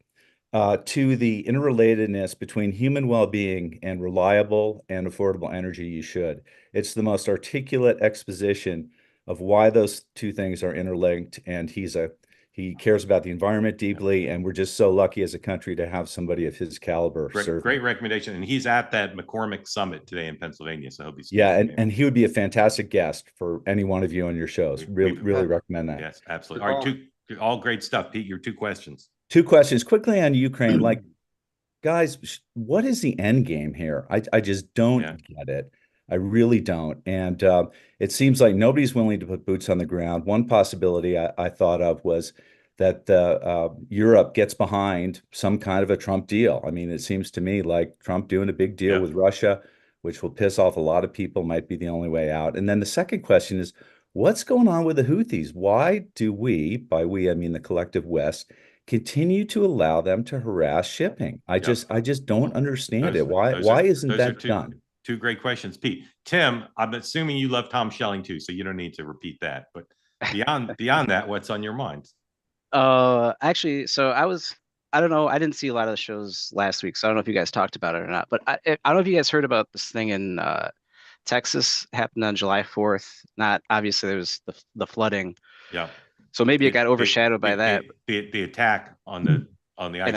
to the interrelatedness between human well-being and reliable and affordable energy, you should. It's the most articulate exposition of why those two things are interlinked, and he cares about the environment deeply, and we're just so lucky as a country to have somebody of his caliber serving. Great recommendation. And he's at that McCormick Summit today in Pennsylvania. So he'll be speaking. Yeah, and he would be a fantastic guest for any one of you on your shows. Really recommend that. Yes, absolutely. All right, all great stuff. Pete, your two questions. Two questions quickly on Ukraine. Like, guys, what is the end game here? I just don't get it. I really don't. And it seems like nobody's willing to put boots on the ground. One possibility I thought of was that Europe gets behind some kind of a Trump deal. I mean, it seems to me like Trump doing a big deal with Russia, which will piss off a lot of people, might be the only way out. And then the second question is, what's going on with the Houthis? Why do we, by we, I mean the collective West, continue to allow them to harass shipping? I just don't understand it. Why isn't that done? Two great questions, Pete. Tim, I'm assuming you love Tom Schelling too, so you don't need to repeat that. But beyond that, what's on your mind? Actually, so I don't know, I didn't see a lot of the shows last week, so I don't know if you guys talked about it or not. But I don't know if you guys heard about this thing in Texas, happened on July 4th. Not obviously there was the flooding. Yeah. So maybe it got overshadowed by that. The attack on the ice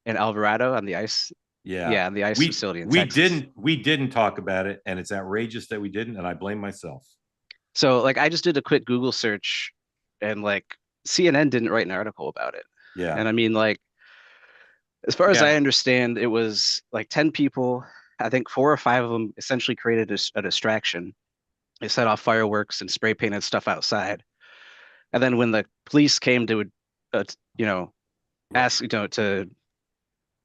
in Alvarado on the ice. Yeah, on the ice facility in Texas. We didn't talk about it, and it's outrageous that we didn't, and I blame myself. So like I just did a quick Google search, and like CNN didn't write an article about it. Yeah. And I mean, like, as far as I understand, it was like 10 people. I think 4 or 5 of them essentially created a distraction. They set off fireworks and spray painted stuff outside. And then when the police came to, ask, to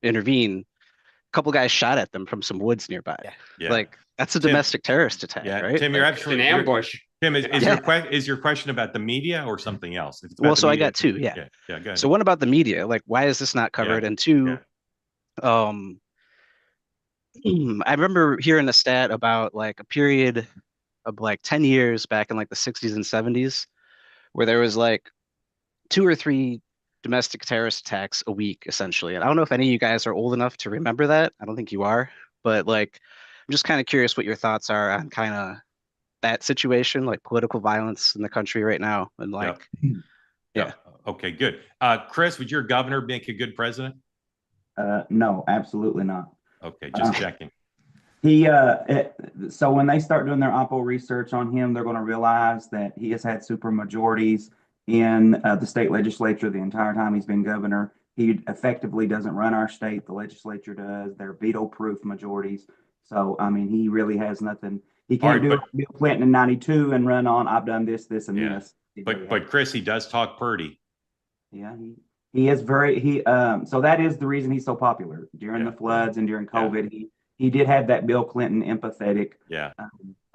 intervene, a couple guys shot at them from some woods nearby. Yeah. Like, that's a domestic terrorist attack, right? Tim, you're absolutely an ambush. Tim, is your question about the media or something else? Well, so I got two. Yeah. Go ahead. So one about the media, like why is this not covered? And two, I remember hearing a stat about like a period of like 10 years back in like the 60s and 70s, where there was like 2 or 3 domestic terrorist attacks a week, essentially. And I don't know if any of you guys are old enough to remember that. I don't think you are, but like, I'm just kind of curious what your thoughts are on kind of that situation, like political violence in the country right now. And like, Okay, good. Chris, would your governor make a good president? No, absolutely not. Okay, just checking. So when they start doing their Oppo research on him, they're going to realize that he has had super majorities in the state legislature the entire time he's been governor. He effectively doesn't run our state. The legislature does. They're veto-proof majorities. So, I mean, he really has nothing. He All can't right, do but- Bill Clinton in 92 and run on, I've done this, this, and Yeah. this. He really But hasn't. Chris, he does talk Purdy. Yeah, he is very, so that is the reason he's so popular. During the floods and during COVID, he did have that Bill Clinton empathetic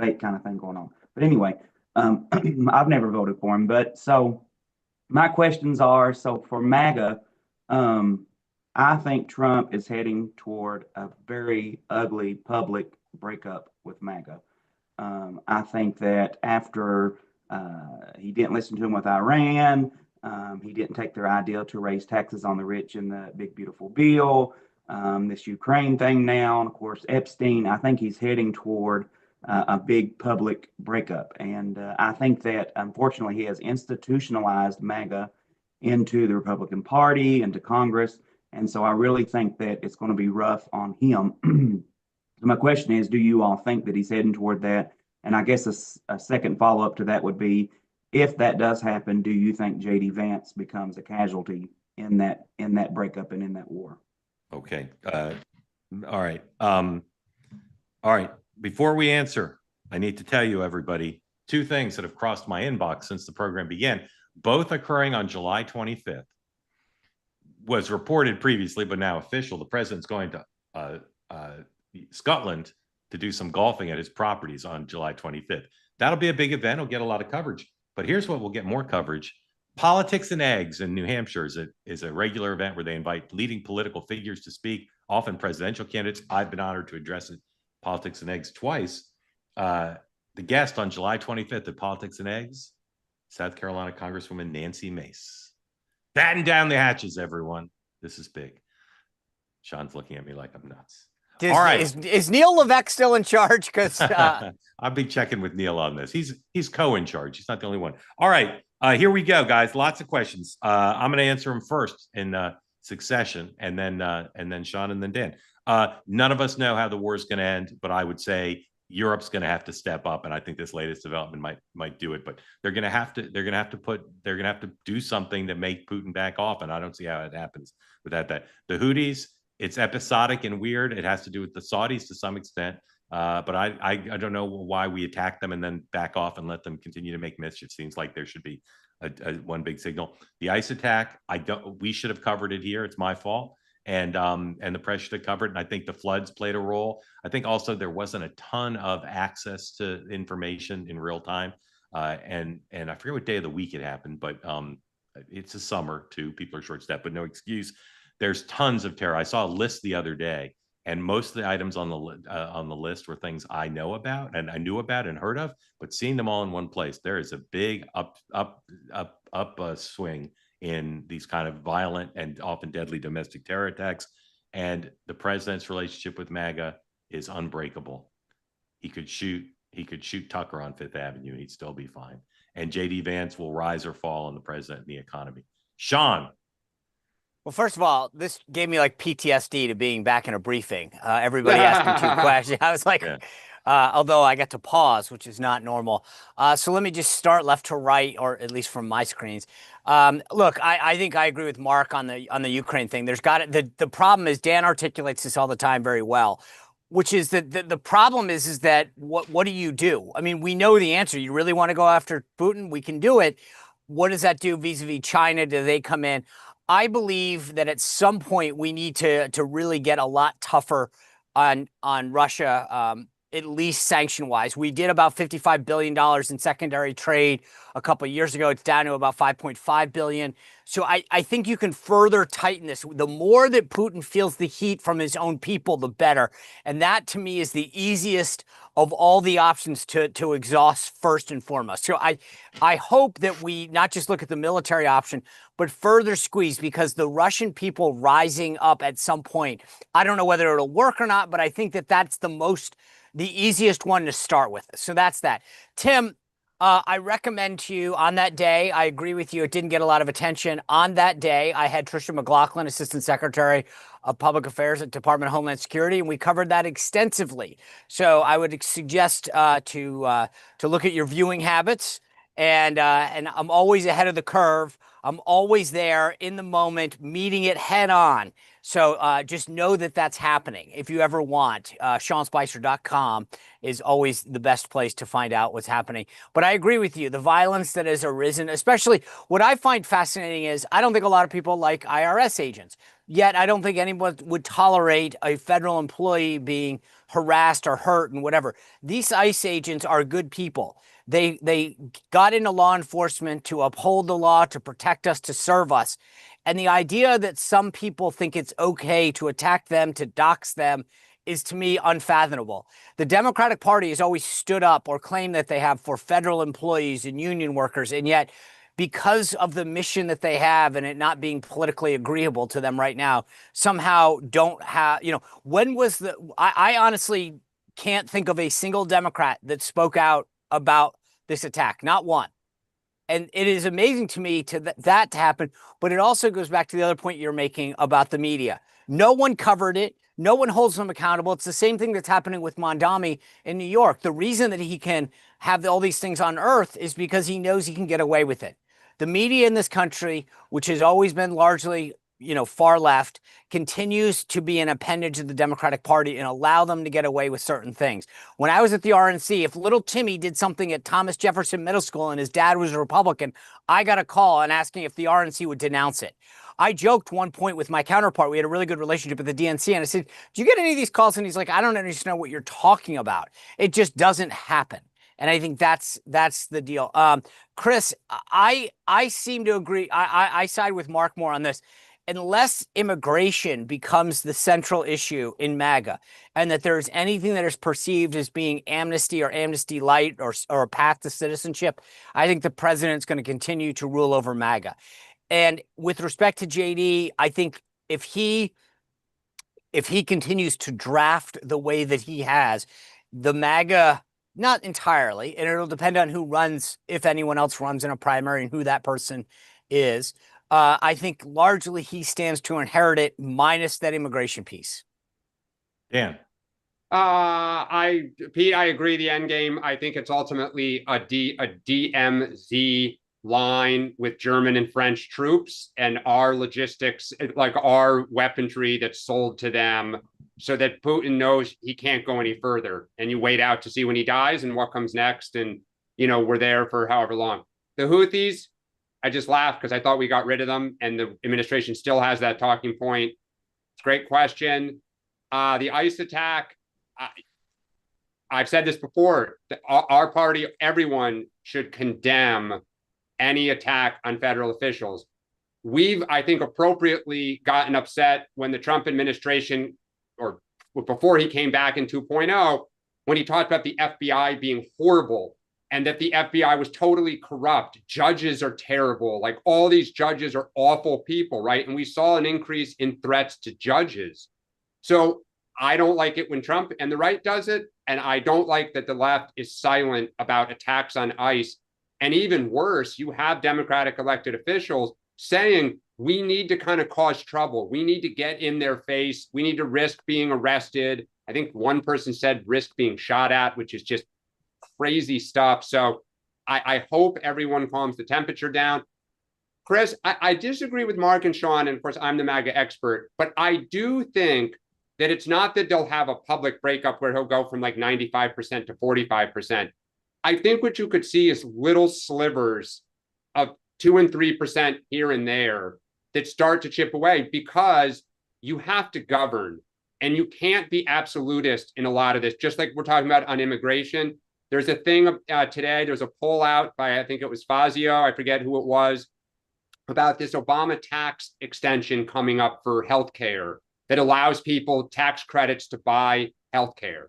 fake kind of thing going on. But anyway, I've never voted for him. But so my questions are, so for MAGA, I think Trump is heading toward a very ugly public breakup with MAGA. I think that after he didn't listen to him with Iran, he didn't take their idea to raise taxes on the rich in the big, beautiful bill, this Ukraine thing now, and of course, Epstein. I think he's heading toward a big public breakup. And I think that, unfortunately, he has institutionalized MAGA into the Republican Party, into Congress. And so I really think that it's going to be rough on him. So my question is, do you all think that he's heading toward that? And I guess a second follow-up to that would be, if that does happen, do you think J.D. Vance becomes a casualty in that breakup and in that war? Okay. All right. All right. Before we answer, I need to tell you, everybody, two things that have crossed my inbox since the program began, both occurring on July 25th. Was reported previously, but now official. The president's going to Scotland to do some golfing at his properties on July 25th. That'll be a big event. It'll get a lot of coverage. But here's what will get more coverage. Politics and Eggs in New Hampshire is a regular event where they invite leading political figures to speak, often presidential candidates. I've been honored to address it, Politics and Eggs twice. The guest on July 25th at Politics and Eggs, South Carolina Congresswoman Nancy Mace. Batten down the hatches, everyone. This is big. Sean's looking at me like I'm nuts. All right. Is Neil Levesque still in charge? Because I'll be checking with Neil on this. He's co-in charge. He's not the only one. All right. Here we go, guys. Lots of questions. I'm going to answer them first in succession, and then Sean, and then Dan. None of us know how the war is going to end, but I would say Europe's going to have to step up, and I think this latest development might do it. But they're going to have to do something to make Putin back off, and I don't see how it happens without that. The Houthis, it's episodic and weird. It has to do with the Saudis to some extent, but I don't know why we attack them and then back off and let them continue to make mischief. Seems like there should be a one big signal. The ICE attack, we should have covered it here. It's my fault. And the press should have covered it. And I think the floods played a role. I think also there wasn't a ton of access to information in real time. And I forget what day of the week it happened, but it's a summer too. People are short-staffed, but no excuse. There's tons of terror. I saw a list the other day, and most of the items on the list were things I know about and I knew about and heard of. But seeing them all in one place, there is a big swing in these kind of violent and often deadly domestic terror attacks. And the president's relationship with MAGA is unbreakable. He could shoot Tucker on Fifth Avenue and he'd still be fine. And J.D. Vance will rise or fall on the president and the economy. Sean. Well, first of all, this gave me like PTSD to being back in a briefing. Everybody asked me two questions. I was like, although I got to pause, which is not normal. So let me just start left to right, or at least from my screens. Look, I think I agree with Mark on the Ukraine thing. The problem is, Dan articulates this all the time very well, which is that the problem is that what do you do? I mean, we know the answer. You really want to go after Putin? We can do it. What does that do vis-a-vis China? Do they come in? I believe that at some point we need to really get a lot tougher on Russia, at least sanction-wise. We did about $55 billion in secondary trade a couple of years ago. It's down to about $5.5 billion. So I think you can further tighten this. The more that Putin feels the heat from his own people, the better. And that, to me, is the easiest of all the options to exhaust first and foremost. So I hope that we not just look at the military option, but further squeeze, because the Russian people rising up at some point, I don't know whether it'll work or not, but I think that that's the easiest one to start with. So that's that. Tim, I recommend to you on that day, I agree with you, it didn't get a lot of attention. On that day, I had Tricia McLaughlin, Assistant Secretary of Public Affairs at Department of Homeland Security, and we covered that extensively. So I would suggest to look at your viewing habits, and I'm always ahead of the curve. I'm always there in the moment, meeting it head on. So just know that that's happening. If you ever want, SeanSpicer.com is always the best place to find out what's happening. But I agree with you. The violence that has arisen, especially what I find fascinating is I don't think a lot of people like IRS agents. Yet I don't think anyone would tolerate a federal employee being harassed or hurt and whatever. These ICE agents are good people. They got into law enforcement to uphold the law, to protect us, to serve us. And the idea that some people think it's okay to attack them, to dox them, is to me unfathomable. The Democratic Party has always stood up or claimed that they have for federal employees and union workers, and yet because of the mission that they have and it not being politically agreeable to them right now, somehow don't have, when was I honestly can't think of a single Democrat that spoke out about this attack, not one. And it is amazing to me that to happen, but it also goes back to the other point you're making about the media. No one covered it. No one holds them accountable. It's the same thing that's happening with Mondami in New York. The reason that he can have all these things unearthed is because he knows he can get away with it. The media in this country, which has always been largely, far left, continues to be an appendage of the Democratic Party and allow them to get away with certain things. When I was at the RNC, if little Timmy did something at Thomas Jefferson Middle School and his dad was a Republican, I got a call and asking if the RNC would denounce it. I joked one point with my counterpart. We had a really good relationship at the DNC. And I said, do you get any of these calls? And he's like, I don't understand what you're talking about. It just doesn't happen. And I think that's the deal. Chris, I seem to agree. I side with Mark more on this. Unless immigration becomes the central issue in MAGA, and that there's anything that is perceived as being amnesty or amnesty light or a path to citizenship, I think the president's going to continue to rule over MAGA. And with respect to JD, I think if he continues to draft the way that he has, the MAGA, not entirely, and it'll depend on who runs, if anyone else runs in a primary and who that person is. I think largely he stands to inherit it, minus that immigration piece. Dan. Pete, I agree. The end game, I think it's ultimately a DMZ line with German and French troops and our logistics, like our weaponry that's sold to them, so that Putin knows he can't go any further. And you wait out to see when he dies and what comes next. And, we're there for however long. The Houthis, I just laughed because I thought we got rid of them, and the administration still has that talking point. It's a great question. The ICE attack, I've said this before, our party, everyone should condemn any attack on federal officials. We've, I think, appropriately gotten upset when the Trump administration, or before he came back in 2.0, when he talked about the FBI being horrible and that the FBI was totally corrupt. Judges are terrible. Like, all these judges are awful people, right? And we saw an increase in threats to judges. So I don't like it when Trump and the right does it. And I don't like that the left is silent about attacks on ICE. And even worse, you have Democratic elected officials saying, we need to kind of cause trouble. We need to get in their face. We need to risk being arrested. I think one person said risk being shot at, which is just crazy stuff. So I hope everyone calms the temperature down. Chris, I disagree with Mark and Sean, and of course I'm the MAGA expert, but I do think that it's not that they'll have a public breakup where he'll go from like 95% to 45%. I think what you could see is little slivers of 2 and 3% here and there that start to chip away, because you have to govern and you can't be absolutist in a lot of this. Just like we're talking about on immigration, there's a thing today, there's a poll out by, I think it was Fazio, I forget who it was, about this Obama tax extension coming up for healthcare that allows people tax credits to buy healthcare.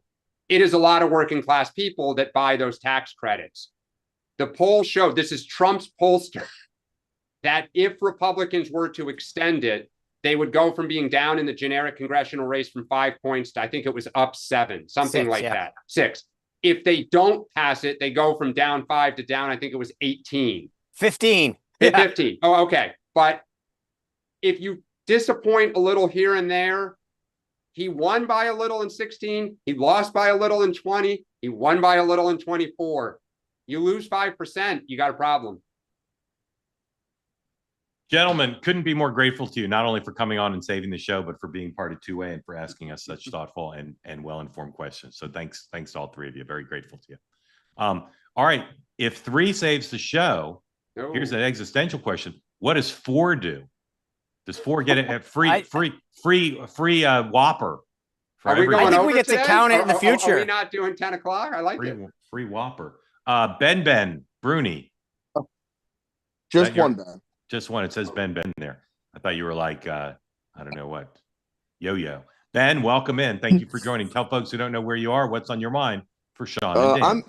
It is a lot of working class people that buy those tax credits. The poll showed, this is Trump's pollster, that if Republicans were to extend it, they would go from being down in the generic congressional race from 5 points to, I think it was up 7, something 6, like yeah. that, 6. If they don't pass it, they go from down 5 to down, I think it was 18. 15. 15. Oh, okay. But if you disappoint a little here and there, he won by a little in 16. He lost by a little in 20. He won by a little in 24. You lose 5%, you got a problem. Gentlemen, couldn't be more grateful to you, not only for coming on and saving the show, but for being part of Two Way and for asking us such thoughtful and well-informed questions. So thanks to all three of you. Very grateful to you. All right, if 3 saves the show, here's an existential question: what does 4 do? Does 4 get a free Whopper? Are we going I think over we get today? to count it in the future. Are we not doing 10 o'clock? I like it. Free Whopper. Ben Bruni. Just one, Ben. Just one. It says Ben there. I thought you were like, I don't know what, yo-yo. Ben, welcome in. Thank you for joining. Tell folks who don't know where you are, what's on your mind for Sean and Dan.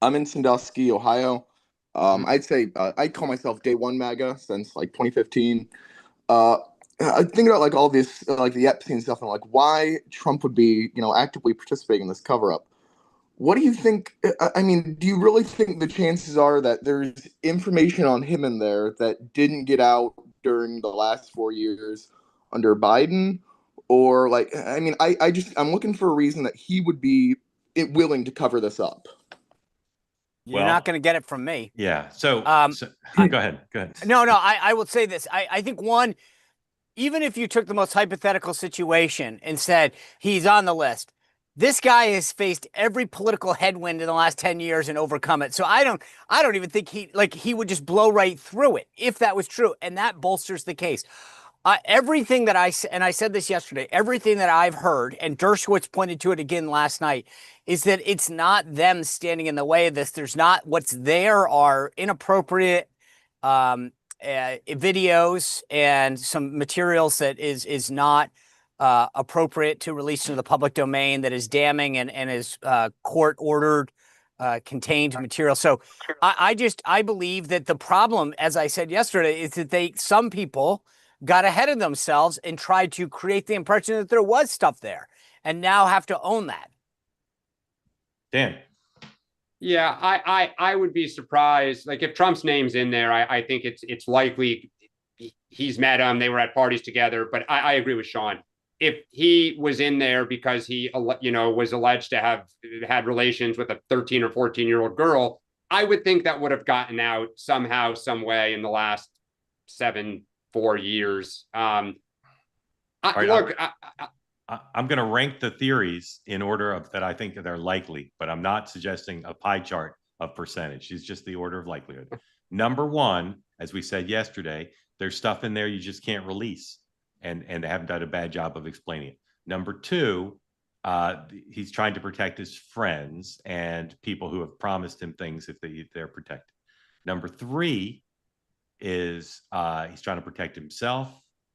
I'm in Sandusky, Ohio. I'd say I call myself Day One MAGA since like 2015. I think about like all this, like the Epstein stuff, and like why Trump would be, actively participating in this cover-up. What do you think? I mean, do you really think the chances are that there's information on him in there that didn't get out during the last 4 years under Biden? Or like, I mean, I'm looking for a reason that he would be willing to cover this up. You're not going to get it from me. Yeah. So go ahead. No, I will say this. I think one, even if you took the most hypothetical situation and said he's on the list, this guy has faced every political headwind in the last 10 years and overcome it. So I don't even think he would just blow right through it if that was true. And that bolsters the case. Everything that I said this yesterday, everything that I've heard, and Dershowitz pointed to it again last night, is that it's not them standing in the way of this. There's not, what's there are inappropriate videos and some materials that is not appropriate to release into the public domain, that is damning and is court ordered contained material. So I believe that the problem, as I said yesterday, is that some people got ahead of themselves and tried to create the impression that there was stuff there and now have to own that. Dan. Yeah, I would be surprised. Like if Trump's name's in there, I think it's likely he's met him. They were at parties together. But I agree with Sean. If he was in there because he, was alleged to have had relations with a 13 or 14-year-old girl, I would think that would have gotten out somehow, some way in the last 4 years. I'm going to rank the theories in order of that I think they're likely, but I'm not suggesting a pie chart of percentage. It's just the order of likelihood. Number 1, as we said yesterday, there's stuff in there you just can't release. And they haven't done a bad job of explaining it. Number 2, he's trying to protect his friends and people who have promised him things if they're protected. Number 3 is he's trying to protect himself.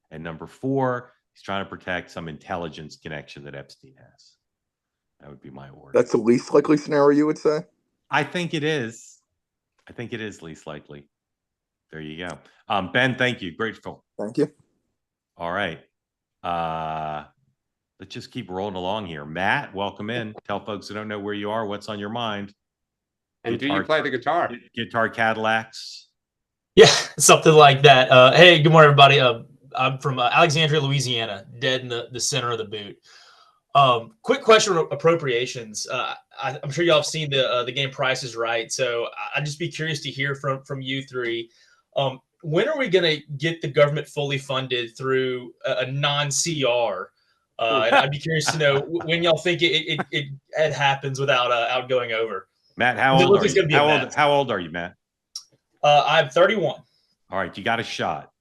And number 4, he's trying to protect some intelligence connection that Epstein has. That would be my order. That's the least likely scenario, you would say? I think it is. Least likely. There you go. Ben, thank you. Grateful. Thank you. All right. Let's just keep rolling along here. Matt, welcome in. Tell folks who don't know where you are, what's on your mind. And do you play the guitar? Guitar Cadillacs. Yeah, something like that. Hey, good morning, everybody. I'm from Alexandria, Louisiana, dead in the center of the boot. Quick question on appropriations. I'm sure y'all have seen the game Price is Right. So I'd just be curious to hear from you three. When are we going to get the government fully funded through a non-CR? And I'd be curious to know when y'all think it happens without going over. Matt, how old are you? How old are you, Matt? I'm 31. All right, you got a shot.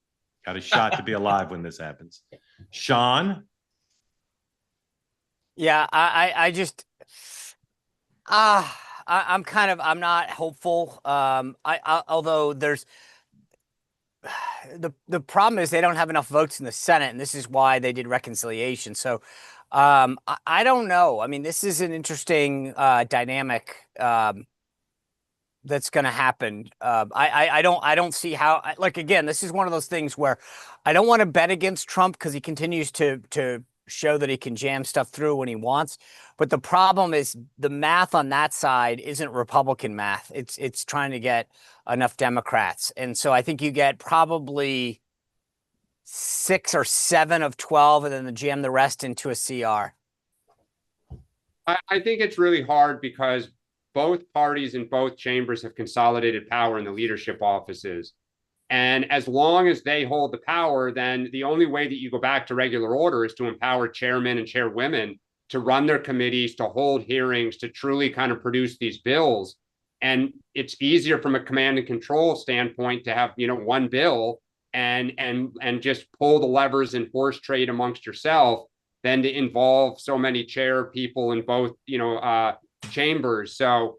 Got a shot to be alive when this happens. Sean? Yeah, I'm not hopeful. Although there's the problem is they don't have enough votes in the Senate, and this is why they did reconciliation. So I don't know. I mean, this is an interesting dynamic that's going to happen. I don't see how. Like again, this is one of those things where I don't want to bet against Trump because he continues to show that he can jam stuff through when he wants. But the problem is the math on that side isn't Republican math. It's trying to get enough Democrats. And so I think you get probably 6 or 7 of 12 and then jam the rest into a CR. I think it's really hard because both parties in both chambers have consolidated power in the leadership offices. And as long as they hold the power, then the only way that you go back to regular order is to empower chairmen and chairwomen to run their committees, to hold hearings, to truly kind of produce these bills. And it's easier from a command and control standpoint to have, one bill and just pull the levers and horse trade amongst yourself than to involve so many chair people in both, chambers. So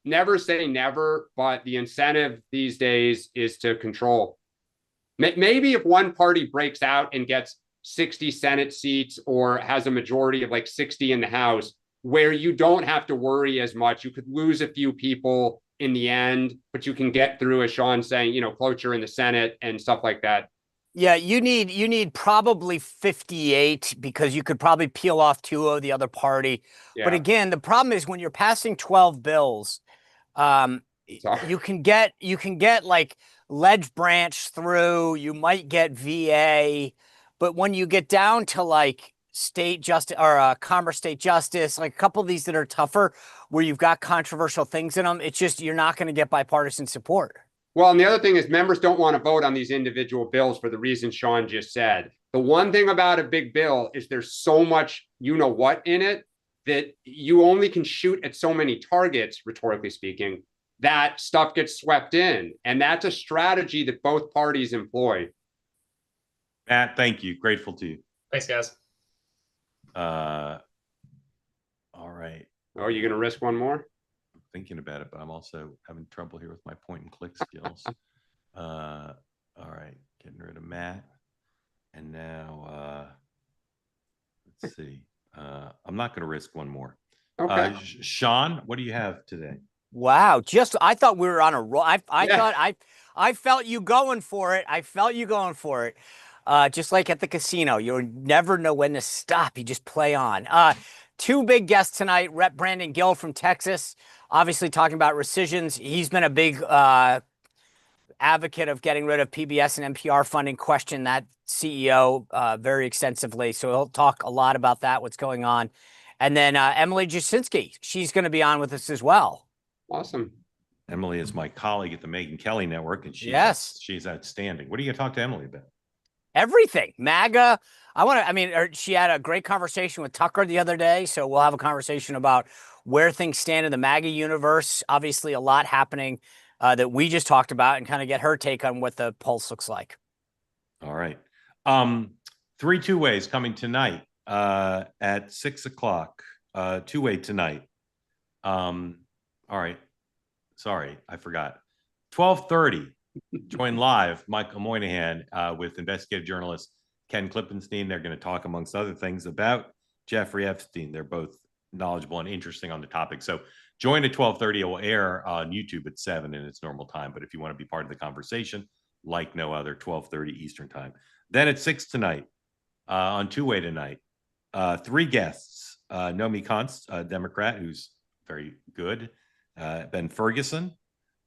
never say never, but the incentive these days is to control. Maybe if one party breaks out and gets 60 Senate seats or has a majority of like 60 in the House, where you don't have to worry as much. You could lose a few people in the end, but you can get through, as Sean's saying, cloture in the Senate and stuff like that. Yeah, you need probably 58 because you could probably peel off 2 of the other party. Yeah. But again, the problem is when you're passing 12 bills, you can get like ledge branch through, you might get VA, but when you get down to like state justice or commerce state justice, like a couple of these that are tougher where you've got controversial things in them, it's just, you're not going to get bipartisan support. Well, and the other thing is members don't want to vote on these individual bills for the reason Sean just said. The one thing about a big bill is there's so much what in it that you only can shoot at so many targets, rhetorically speaking, that stuff gets swept in. And that's a strategy that both parties employ. Matt, thank you. Grateful to you. Thanks, guys. All right. Oh, you're going to risk one more? Thinking about it, but I'm also having trouble here with my point and click skills. All right, getting rid of Matt. And now, let's see. I'm not going to risk one more. Okay. Sean, what do you have today? Wow. I thought we were on a roll. I felt you going for it. Just like at the casino, you'll never know when to stop. You just play on. 2 big guests tonight. Rep. Brandon Gill from Texas, obviously talking about rescissions. He's been a big advocate of getting rid of PBS and NPR funding, questioned that CEO very extensively. So he'll talk a lot about that, what's going on. And then Emily Jasinski, she's going to be on with us as well. Awesome. Emily is my colleague at the Megyn Kelly Network, and she's outstanding. What are you going to talk to Emily about? Everything. MAGA. She had a great conversation with Tucker the other day, so we'll have a conversation about where things stand in the MAGA universe. Obviously, a lot happening that we just talked about, and kind of get her take on what the pulse looks like. All right. 3 two-ways coming tonight at 6 o'clock. Two-way tonight. All right. Sorry, I forgot. 12:30. Join live Michael Moynihan with investigative journalist Ken Klippenstein. They're going to talk, amongst other things, about Jeffrey Epstein. They're both knowledgeable and interesting on the topic. So join at 12:30. It will air on YouTube at 7 in its normal time. But if you want to be part of the conversation, like no other, 12:30 Eastern time. Then at 6 tonight, on two-way tonight, 3 guests. Nomi Konst, a Democrat who's very good. Ben Ferguson,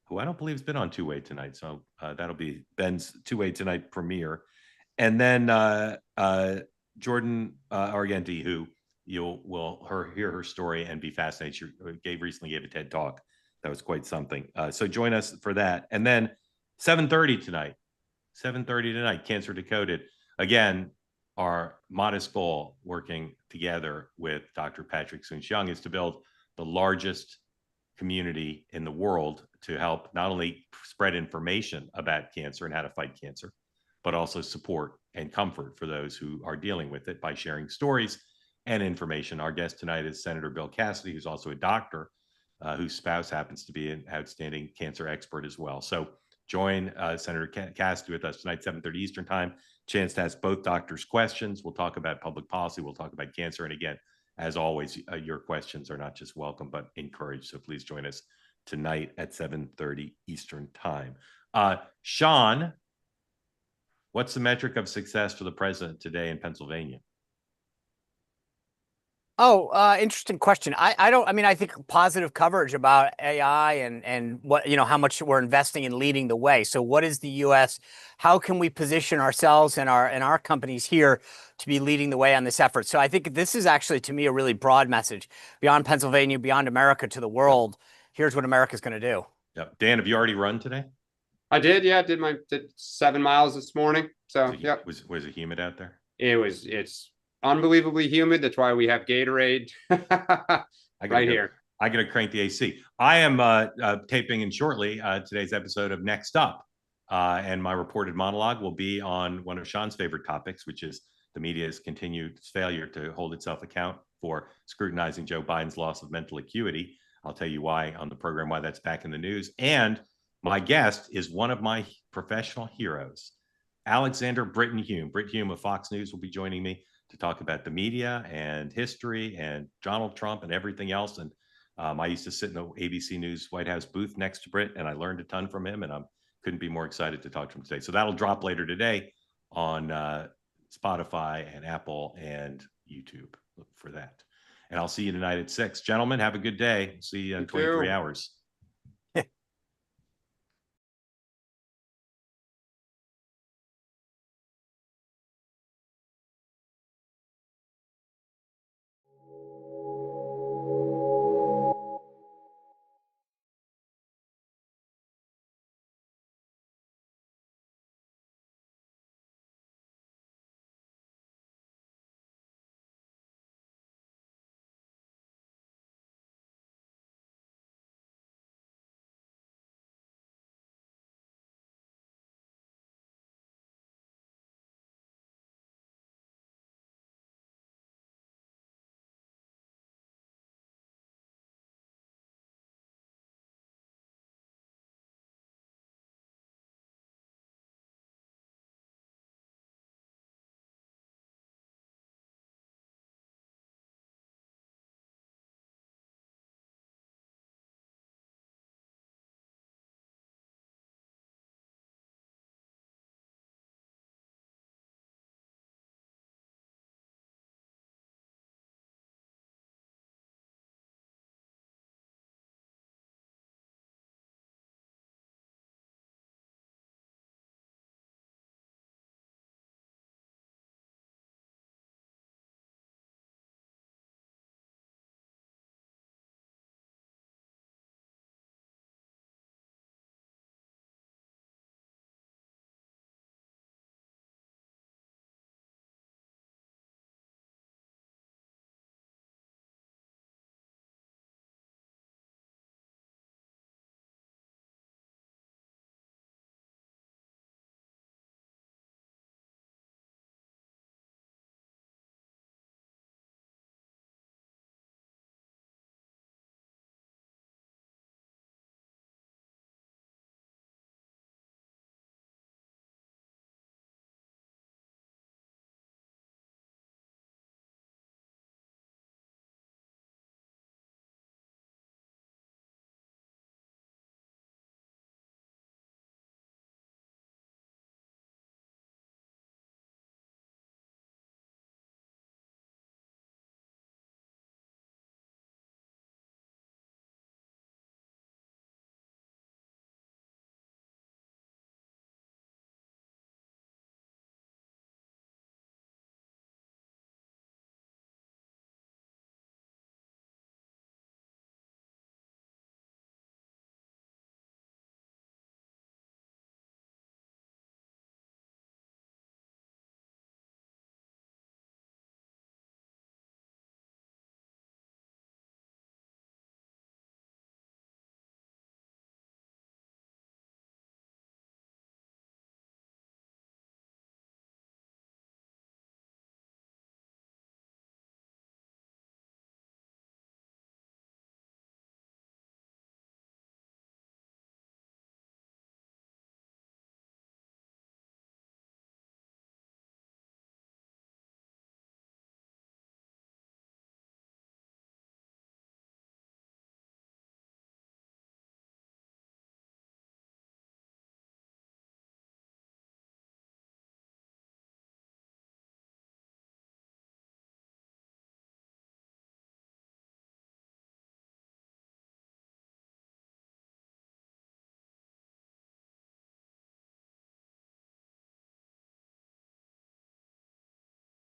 who I don't believe has been on two-way tonight. So that'll be Ben's two-way tonight premiere. And then Jordan Argenti, who will hear her story and be fascinated. She recently gave a TED Talk. That was quite something. So join us for that. And then 7:30 tonight. 7:30 tonight, Cancer Decoded. Again, our modest goal, working together with Dr. Patrick Soon-Shiong, is to build the largest community in the world to help not only spread information about cancer and how to fight cancer, but also support and comfort for those who are dealing with it by sharing stories and information. Our guest tonight is Senator Bill Cassidy, who's also a doctor whose spouse happens to be an outstanding cancer expert as well. So join Senator Cassidy with us tonight, 7:30 Eastern time. Chance to ask both doctors questions. We'll talk about public policy. We'll talk about cancer. And again, as always, your questions are not just welcome, but encouraged. So please join us tonight at 7:30 Eastern time. Sean, what's the metric of success for the president today in Pennsylvania? Oh, interesting question. I think positive coverage about AI and what, how much we're investing in leading the way. So what is the U.S.? How can we position ourselves and our companies here to be leading the way on this effort? So I think this is actually, to me, a really broad message beyond Pennsylvania, beyond America, to the world. Here's what America's going to do. Yeah. Dan, have you already run today? I did, yeah, did 7 miles this morning. So yeah. Was it humid out there? It's unbelievably humid. That's why we have Gatorade right here. I gotta crank the AC. I am taping in shortly today's episode of Next Up. And my reported monologue will be on one of Sean's favorite topics, which is the media's continued failure to hold itself account for scrutinizing Joe Biden's loss of mental acuity. I'll tell you why on the program, why that's back in the news. And my guest is one of my professional heroes, Alexander Britton Hume. Britt Hume of Fox News will be joining me to talk about the media and history and Donald Trump and everything else. And I used to sit in the ABC News White House booth next to Britt, and I learned a ton from him, and I couldn't be more excited to talk to him today. So that'll drop later today on Spotify and Apple and YouTube. Look for that. And I'll see you tonight at 6. Gentlemen, have a good day. See you in 23 hours.